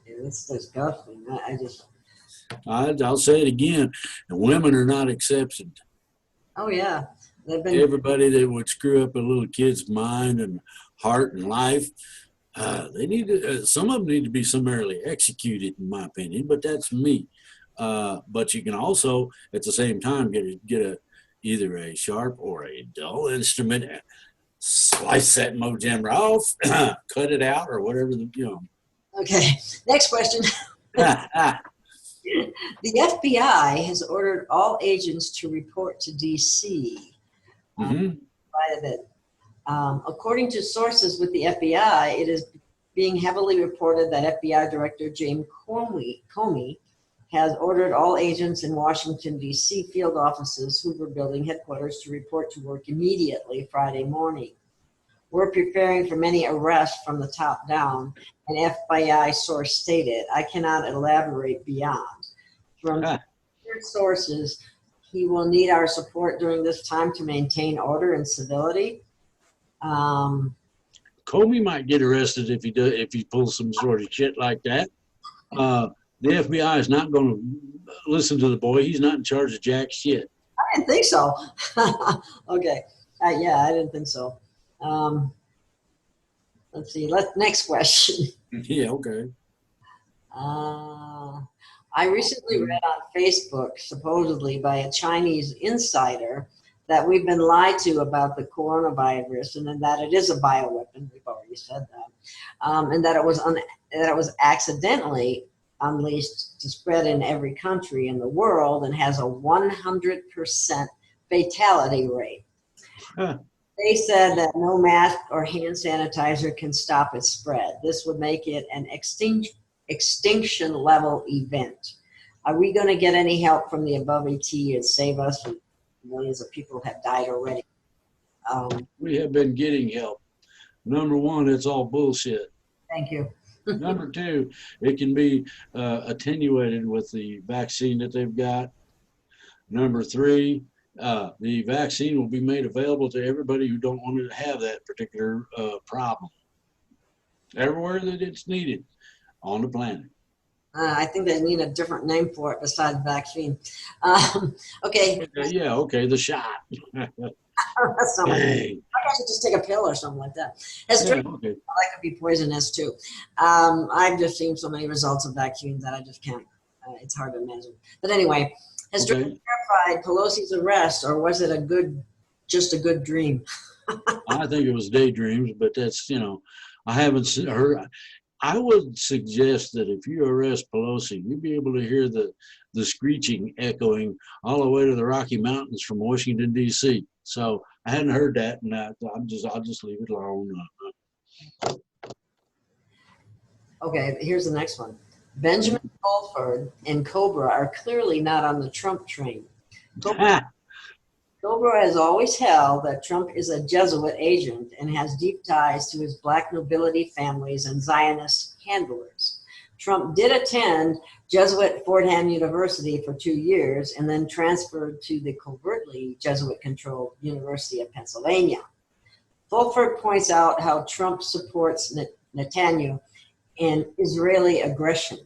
It's disgusting. I'll say it again. And women are not excepted. Oh yeah. Everybody that would screw up a little kid's mind and heart and life, they need to. Some of them need to be summarily executed, in my opinion. But that's me. But you can also, at the same time, get either a sharp or a dull instrument, and slice that mojammer off, cut it out, or whatever Okay. Next question. The FBI has ordered all agents to report to D.C. According to sources with the FBI, it is being heavily reported that FBI Director James Comey has ordered all agents in Washington, D.C. field offices, Hoover Building headquarters, to report to work immediately Friday morning. We're preparing for many arrests from the top down, an FBI source stated. I cannot elaborate beyond. From sources, he will need our support during this time to maintain order and civility. Comey might get arrested if he pulls some sort of shit like that. The FBI is not going to listen to the boy. He's not in charge of jack shit. I didn't think so. Okay. Yeah, I didn't think so. Let's see. Next question. Yeah, okay. I recently read on Facebook, supposedly by a Chinese insider, that we've been lied to about the coronavirus, and that it is a bioweapon. We've already said that, and that it was accidentally unleashed to spread in every country in the world and has a 100% fatality rate. Huh. They said that no mask or hand sanitizer can stop its spread. This would make it an extinction level event. Are we going to get any help from the above ET and save us? Millions of people have died already. We have been getting help. Number one, it's all bullshit. Thank you. Number two, it can be attenuated with the vaccine that they've got. Number three, the vaccine will be made available to everybody who don't want to have that particular problem. Everywhere that it's needed on the planet. I think they need a different name for it besides vaccine. Okay. Yeah, okay, the shot. That's not I should just take a pill or something like that. That could be poisonous too. I've just seen so many results of vaccines that I just can't. It's hard to imagine. But anyway, has Drake verified Pelosi's arrest, or was it just a good dream? I think it was daydreams, but that's I haven't heard. I would suggest that if you arrest Pelosi, you'd be able to hear the screeching echoing all the way to the Rocky Mountains from Washington, D.C. So I hadn't heard that, and I'll just leave it alone. Okay, here's the next one. Benjamin Fulford and Cobra are clearly not on the Trump train. Cobra has always held that Trump is a Jesuit agent and has deep ties to his black nobility families and Zionist handlers. Trump did attend Jesuit Fordham University for 2 years and then transferred to the covertly Jesuit-controlled University of Pennsylvania. Fulford points out how Trump supports Netanyahu and Israeli aggression.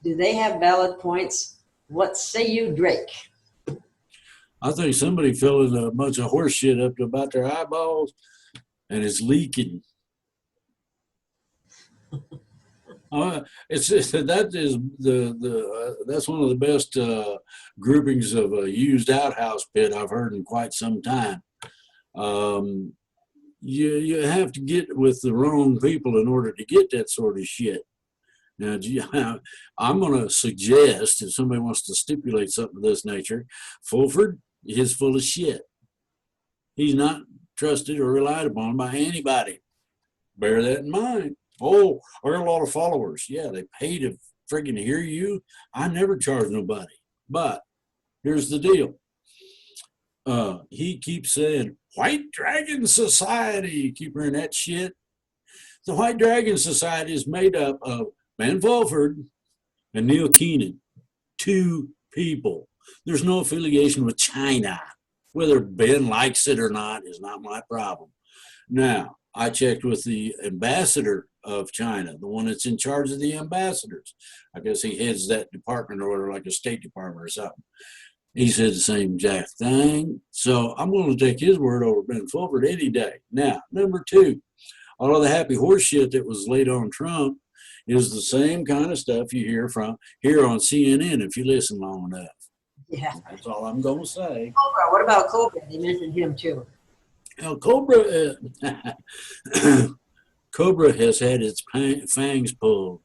Do they have valid points? What say you, Drake? I think somebody filled a bunch of horse shit up to about their eyeballs, and it's leaking. It's just, that's one of the best groupings of a used outhouse pit I've heard in quite some time. You have to get with the wrong people in order to get that sort of shit. Now, I'm going to suggest, if somebody wants to stipulate something of this nature, Fulford is full of shit. He's not trusted or relied upon by anybody. Bear that in mind. Oh, I got a lot of followers. Yeah, they pay to friggin' hear you. I never charge nobody. But here's the deal. He keeps saying, White Dragon Society. You keep hearing that shit. The White Dragon Society is made up of Ben Fulford and Neil Keenan. 2 people. There's no affiliation with China. Whether Ben likes it or not is not my problem. Now, I checked with the ambassador of China, the one that's in charge of the ambassadors. I guess he heads that department or whatever, like a State Department or something. He said the same exact thing. So I'm going to take his word over Ben Fulford any day. Now, number 2, all of the happy horse shit that was laid on Trump is the same kind of stuff you hear on CNN if you listen long enough. Yeah. That's all I'm going to say. Cobra, what about Cobra? They mentioned him too. Now, Cobra has had its fangs pulled.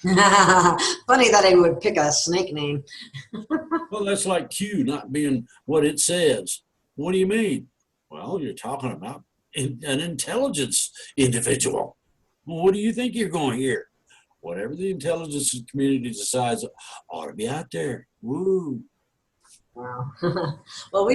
Funny that he would pick a snake name. Well, that's like Q not being what it says. What do you mean? Well, you're talking about an intelligence individual. Well, what do you think you're going here? Whatever the intelligence community decides ought to be out there. Woo. Wow. Well,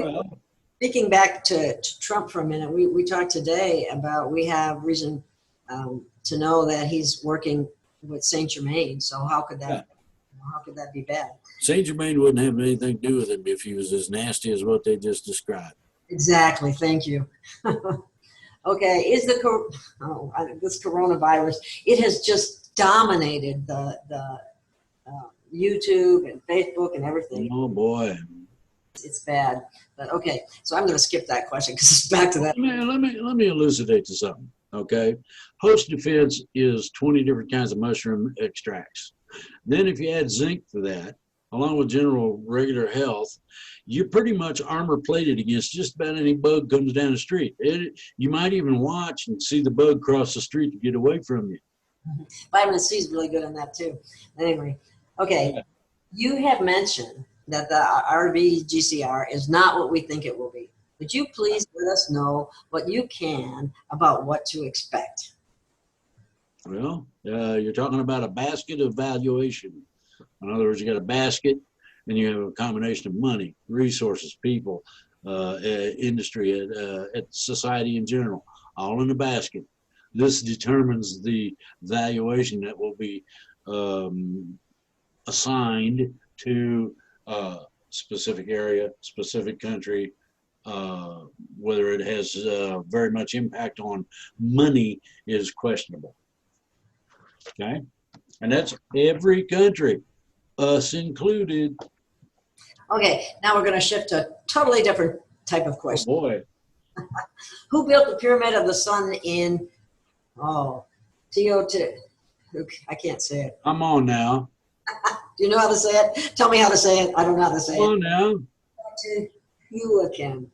speaking back to Trump for a minute, we talked today about we have reason to know that he's working with Saint Germain. So how could that be bad? Saint Germain wouldn't have anything to do with him if he was as nasty as what they just described. Exactly. Thank you. Okay, is this coronavirus? It has just dominated the YouTube and Facebook and everything. Oh boy, it's bad. But okay, so I'm going to skip that question because it's back to that. Let me elucidate to something. Okay, host defense is 20 different kinds of mushroom extracts. Then if you add zinc to that, along with general regular health, you're pretty much armor plated against just about any bug comes down the street. You might even watch and see the bug cross the street to get away from you. Vitamin C is really good on that too. Anyway, okay, you have mentioned that the RVGCR is not what we think it will be. Would you please let us know what you can about what to expect? Well, you're talking about a basket of valuation. In other words, you got a basket and you have a combination of money, resources, people, industry, society in general, all in a basket. This determines the valuation that will be assigned to a specific area, specific country, whether it has very much impact on money is questionable. Okay? And that's every country, us included. Okay, now we're going to shift to a totally different type of question. Oh boy. Who built the Pyramid of the Sun in, TO2? I can't say it. Come on now. Do you know how to say it? Tell me how to say it. I don't know how to say it. Come on now. Teotihuacan.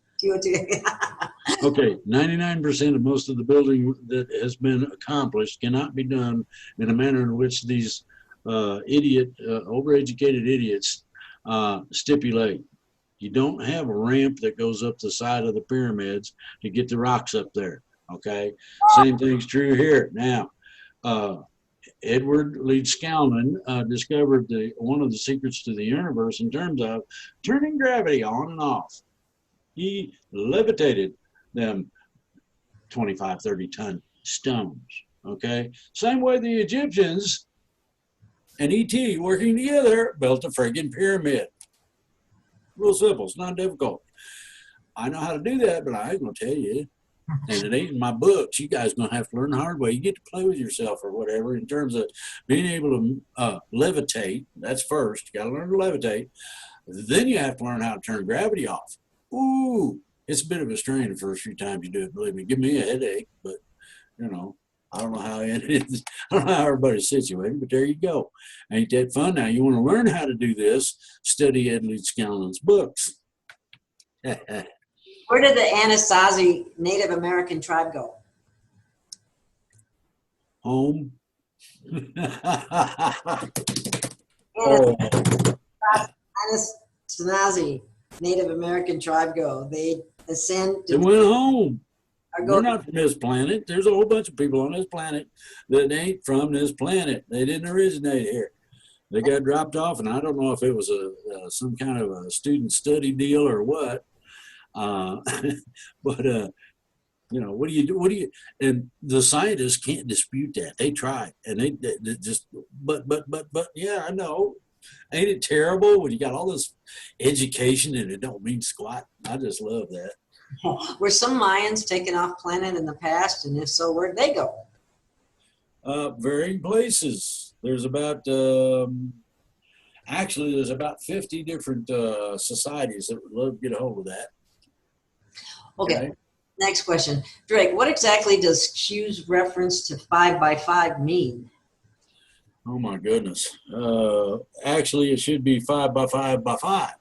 Okay, 99% of most of the building that has been accomplished cannot be done in a manner in which these overeducated idiots stipulate. You don't have a ramp that goes up the side of the pyramids to get the rocks up there. Okay, same thing's true here. Now, Edward Leeds Scalman discovered one of the secrets to the universe in terms of turning gravity on and off. He levitated them 25, 30-ton stones. Okay, same way the Egyptians and ET working together built a friggin' pyramid. Real simple, it's not difficult. I know how to do that, but I ain't gonna tell you. And it ain't in my books. You guys gonna have to learn the hard way. You get to play with yourself or whatever in terms of being able to levitate. That's first. You gotta learn to levitate. Then you have to learn how to turn gravity off. Ooh, it's a bit of a strain the first few times you do it. Believe me, give me a headache, but you know, I don't know how it is. I don't know how everybody's situated, but there you go. Ain't that fun? Now you want to learn how to do this? Study Ed Leeds Scalman's books. Where did the Anasazi Native American tribe go? Home. Oh. Anasazi Native American tribe go? They ascend. They went home. They're not from this planet. There's a whole bunch of people on this planet that ain't from this planet. They didn't originate here. They got dropped off, and I don't know if it was some kind of a student study deal or what. But you know, what do you do? And the scientists can't dispute that. They tried, and they just, but yeah, I know. Ain't it terrible when you got all this education and it don't mean squat? I just love that. Were some Mayans taken off planet in the past, and if so, where'd they go? Varying places. There's about actually there's about 50 different societies that would love to get a hold of that. Okay. Next question. Drake, what exactly does Q's reference to 5 by 5 mean? Oh my goodness. Actually, it should be 5 by 5 by 5.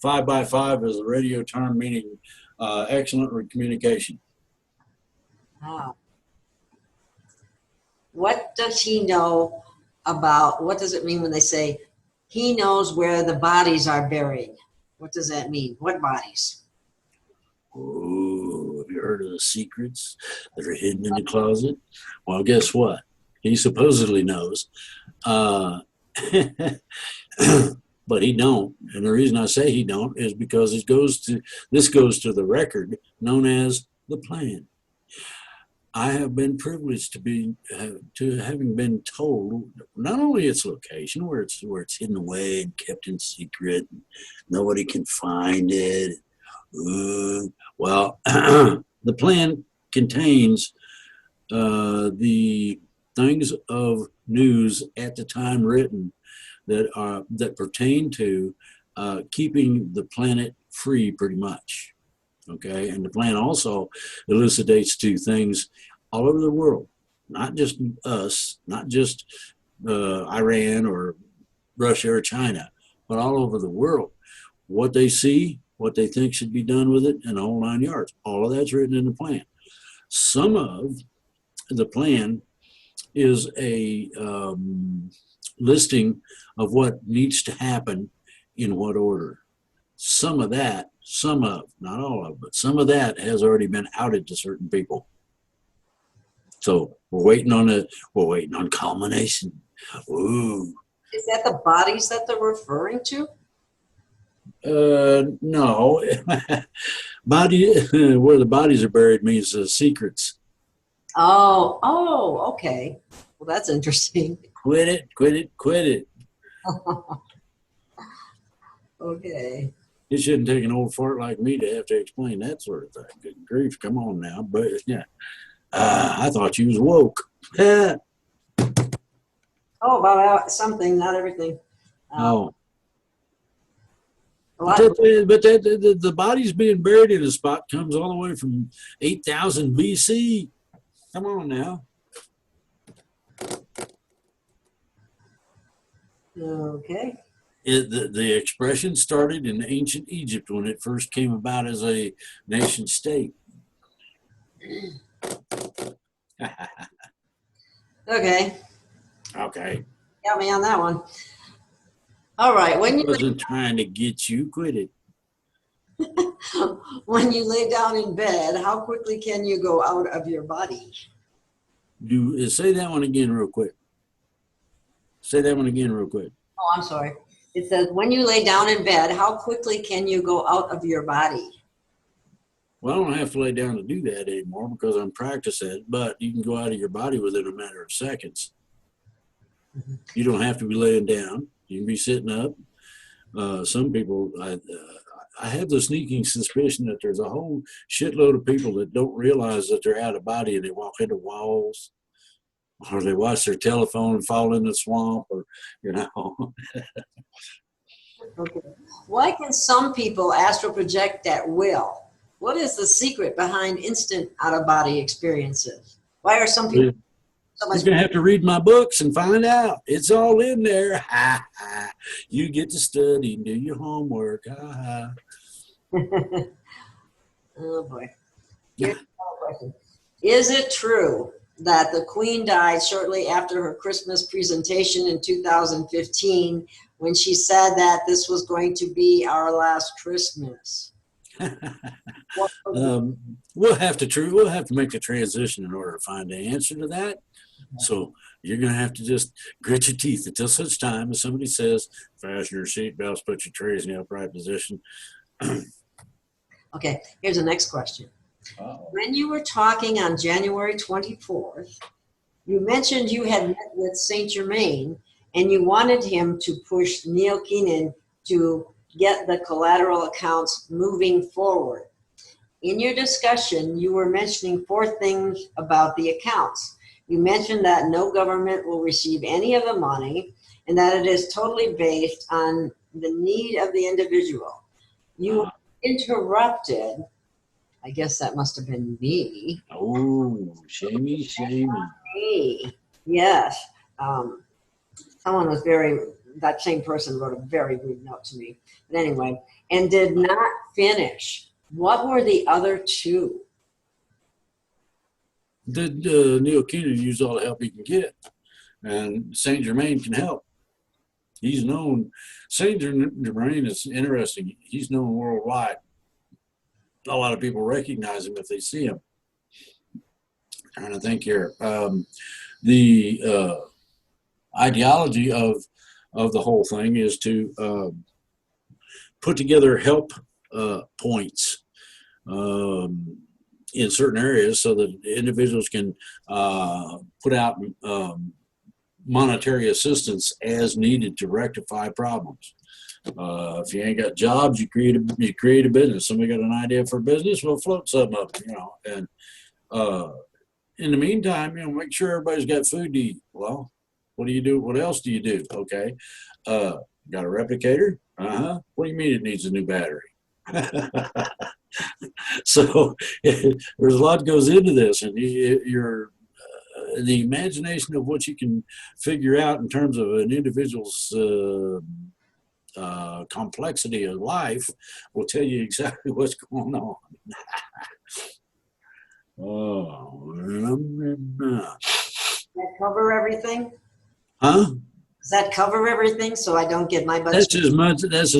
5 by 5 is a radio term meaning excellent communication. Ah. What does he know about, what does it mean when they say he knows where the bodies are buried? What does that mean? What bodies? Oh, have you heard of the secrets that are hidden in the closet? Well, guess what? He supposedly knows. But he don't. And the reason I say he don't is because this goes to the record known as the plan. I have been privileged to having been told not only its location, where it's hidden away and kept in secret, and nobody can find it. Well, the plan contains the things of news at the time written that pertain to keeping the planet free, pretty much. Okay, and the plan also elucidates to things all over the world, not just us, not just Iran or Russia or China, but all over the world. What they see, what they think should be done with it, and the whole 9 yards. All of that's written in the plan. Some of the plan is a listing of what needs to happen in what order. Some of, not all of, but some of that has already been outed to certain people. So we're waiting on culmination. Ooh. Is that the bodies that they're referring to? No. Where the bodies are buried means secrets. Oh, okay. Well, that's interesting. Quit it. Okay. It shouldn't take an old fart like me to have to explain that sort of thing. Good grief, come on now. But yeah, I thought you was woke. Oh, about something, not everything. Oh. But the bodies being buried in a spot comes all the way from 8,000 BC. Come on now. Okay. The expression started in ancient Egypt when it first came about as a nation state. Okay, Okay. got me on that one. All right, I wasn't trying to get you. Quit it. when you lay down in bed, how quickly can you go out of your body? Say that one again real quick. Say that one again real quick. Oh, I'm sorry. It says, when you lay down in bed, how quickly can you go out of your body? Well, I don't have to lay down to do that anymore because I'm practicing it, but you can go out of your body within a matter of seconds. Mm-hmm. You don't have to be laying down. You can be sitting up. Some people, I have the sneaking suspicion that there's a whole shitload of people that don't realize that they're out of body and they walk into walls, or they watch their telephone and fall in the swamp, or, you know. Okay. Why can some people astral project at will? What is the secret behind instant out-of-body experiences? Why are some people so You're much? going to have to read my books and find out. It's all in there. You get to study and do your homework. Oh boy. Here's another question. Is it true that the Queen died shortly after her Christmas presentation in 2015 when she said that this was going to be our last Christmas? We'll have to make the transition in order to find the answer to that. So you're going to have to just grit your teeth until such time as somebody says, fasten your seatbelts, put your trays in the upright position. Okay, here's the next question. Uh-oh. When you were talking on January 24th, you mentioned you had met with Saint Germain and you wanted him to push Neil Keenan to get the collateral accounts moving forward. In your discussion, you were mentioning 4 things about the accounts. You mentioned that no government will receive any of the money and that it is totally based on the need of the individual. You were interrupted. I guess that must have been me. Oh, shamey. Me. Yes. Someone was that same person wrote a very rude note to me. But anyway, and did not finish. What were the other 2? Neil Keenan used all the help he can get, and Saint Germain can help. He's known. Saint Germain is interesting. He's known worldwide. A lot of people recognize him if they see him. I'm trying to think here. The ideology of the whole thing is to put together help points in certain areas so that individuals can put out monetary assistance as needed to rectify problems. If you ain't got jobs, you create a business. Somebody got an idea for a business, we'll float something up, and in the meantime, make sure everybody's got food to eat. Well, what do you do? What else do you do? Okay. Got a replicator? What do you mean it needs a new battery? So there's a lot goes into this, and the imagination of what you can figure out in terms of an individual's complexity of life will tell you exactly what's going on. Does that cover everything? Huh? Does that cover everything so I don't get my butt? That's as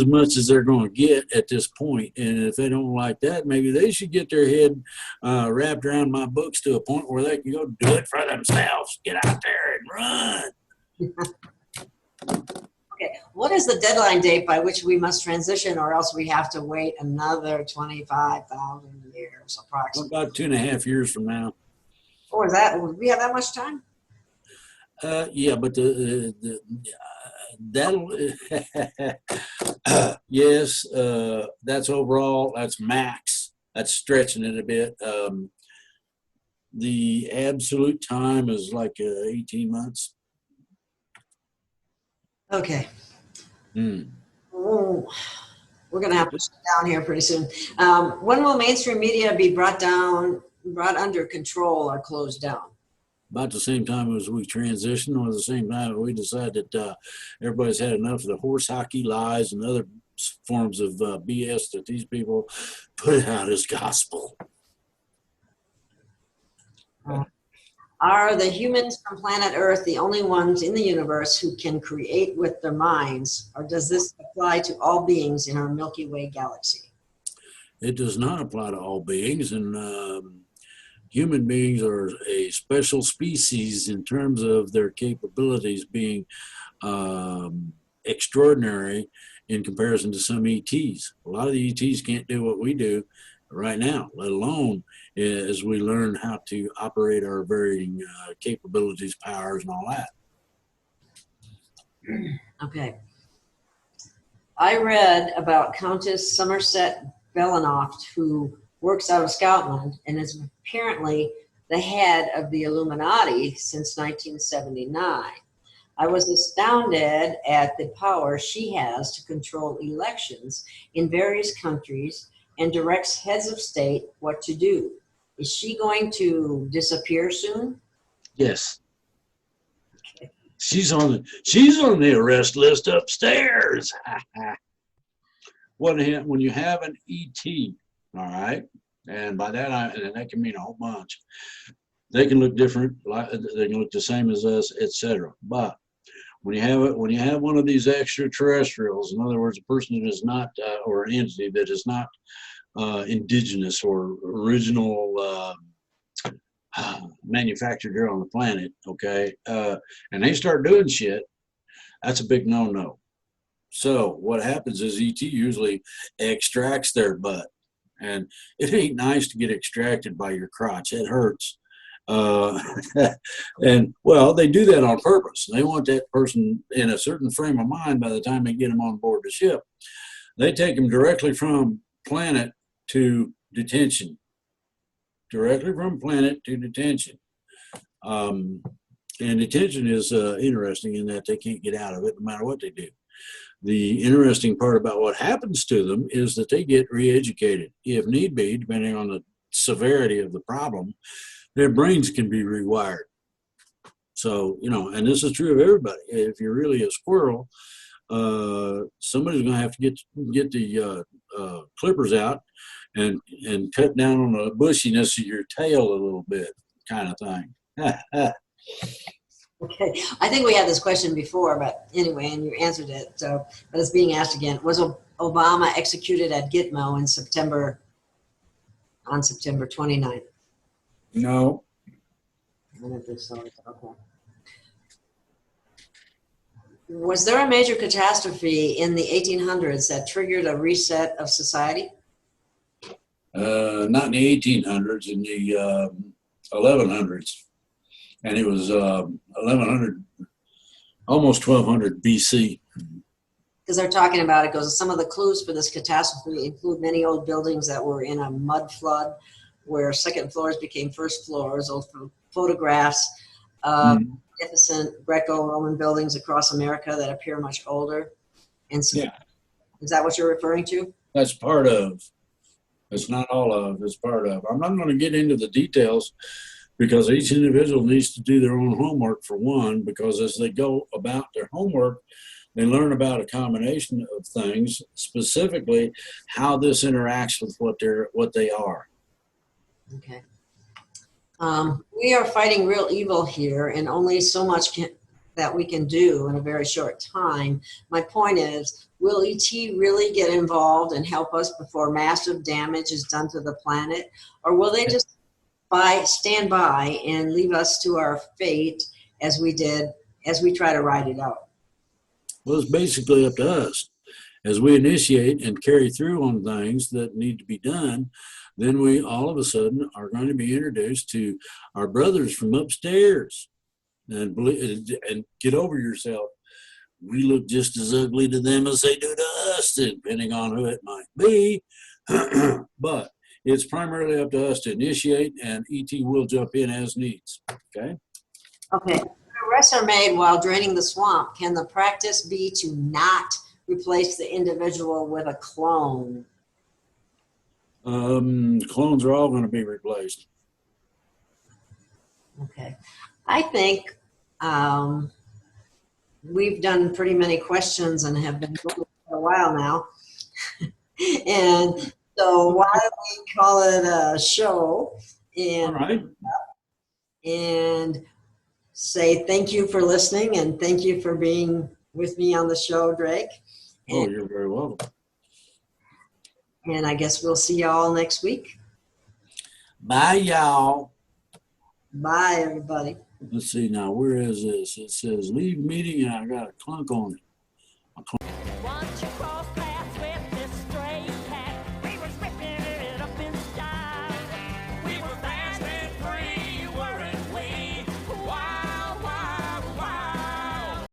much as they're going to get at this point. And if they don't like that, maybe they should get their head wrapped around my books to a point where they can go do it for themselves. Get out there and run. Okay, what is the deadline date by which we must transition, or else we have to wait another 25,000 years approximately? About 2.5 years from now. Oh, is that? We have that much time? Yeah, but that'll yes, that's overall. That's max. That's stretching it a bit. The absolute time is like 18 months. Okay. Mm. Oh, we're going to have to sit down here pretty soon. When will mainstream media be brought under control or closed down? About the same time as we transition, or the same time we decide that everybody's had enough of the horse hockey lies and other forms of BS that these people put out as gospel. Uh, are the humans from planet Earth the only ones in the universe who can create with their minds, or does this apply to all beings in our Milky Way galaxy? It does not apply to all beings, and human beings are a special species in terms of their capabilities being extraordinary in comparison to some ETs. A lot of the ETs can't do what we do right now, let alone as we learn how to operate our varying capabilities, powers, and all that. Okay. I read about Countess Somerset Bellenaft, who works out of Scotland and is apparently the head of the Illuminati since 1979. I was astounded at the power she has to control elections in various countries and directs heads of state what to do. Is she going to disappear soon? Yes. She's on the arrest list upstairs. When you have an ET, all right, and by that and that can mean a whole bunch. They can look different, they can look the same as us, etc. But when you have one of these extraterrestrials, in other words, a person that is not, or an entity that is not indigenous or original manufactured here on the planet, okay, and they start doing shit, that's a big no-no. So what happens is ET usually extracts their butt, and it ain't nice to get extracted by your crotch. It hurts. And well, they do that on purpose. They want that person in a certain frame of mind by the time they get them on board the ship. They take them directly from planet to detention. Directly from planet to detention. And detention is interesting in that they can't get out of it no matter what they do. The interesting part about what happens to them is that they get re-educated. If need be, depending on the severity of the problem, their brains can be rewired. So, and this is true of everybody. If you're really a squirrel, somebody's going to have to get the clippers out and cut down on the bushiness of your tail a little bit, kind of thing. Okay, I think we had this question before, but anyway, and you answered it. So, but it's being asked again. Was Obama executed at Gitmo on September 29th? No. Okay. Was there a major catastrophe in the 1800s that triggered a reset of society? Not in the 1800s, in the 1100s. And it was 1100, almost 1200 BC. Because they're talking about it, goes, some of the clues for this catastrophe include many old buildings that were in a mud flood where second floors became first floors, old photographs of magnificent Greco-Roman buildings across America that appear much older. And so, yeah. Is that what you're referring to? That's part of. It's not all of, it's part of. I'm not going to get into the details because each individual needs to do their own homework, for one, because as they go about their homework, they learn about a combination of things, specifically how this interacts with what they are. Okay. We are fighting real evil here, and only so much that we can do in a very short time. My point is, will ET really get involved and help us before massive damage is done to the planet, or will they just stand by and leave us to our fate as we try to ride it out? Well, it's basically up to us. As we initiate and carry through on things that need to be done, then we all of a sudden are going to be introduced to our brothers from upstairs. And get over yourself. We look just as ugly to them as they do to us, depending on who it might be. But it's primarily up to us to initiate, and ET will jump in as needs. Okay? Okay. Arrests are made while draining the swamp. Can the practice be to not replace the individual with a clone? Clones are all going to be replaced. Okay. I think we've done pretty many questions and have been going for a while now. And so why don't we call it a show? And all right. and say thank you for listening and thank you for being with me on the show, Drake. Oh, you're very welcome. And I guess we'll see y'all next week. Bye, y'all. Bye, everybody. Let's see now, where is this? It says leave meeting and I got a clunk on it.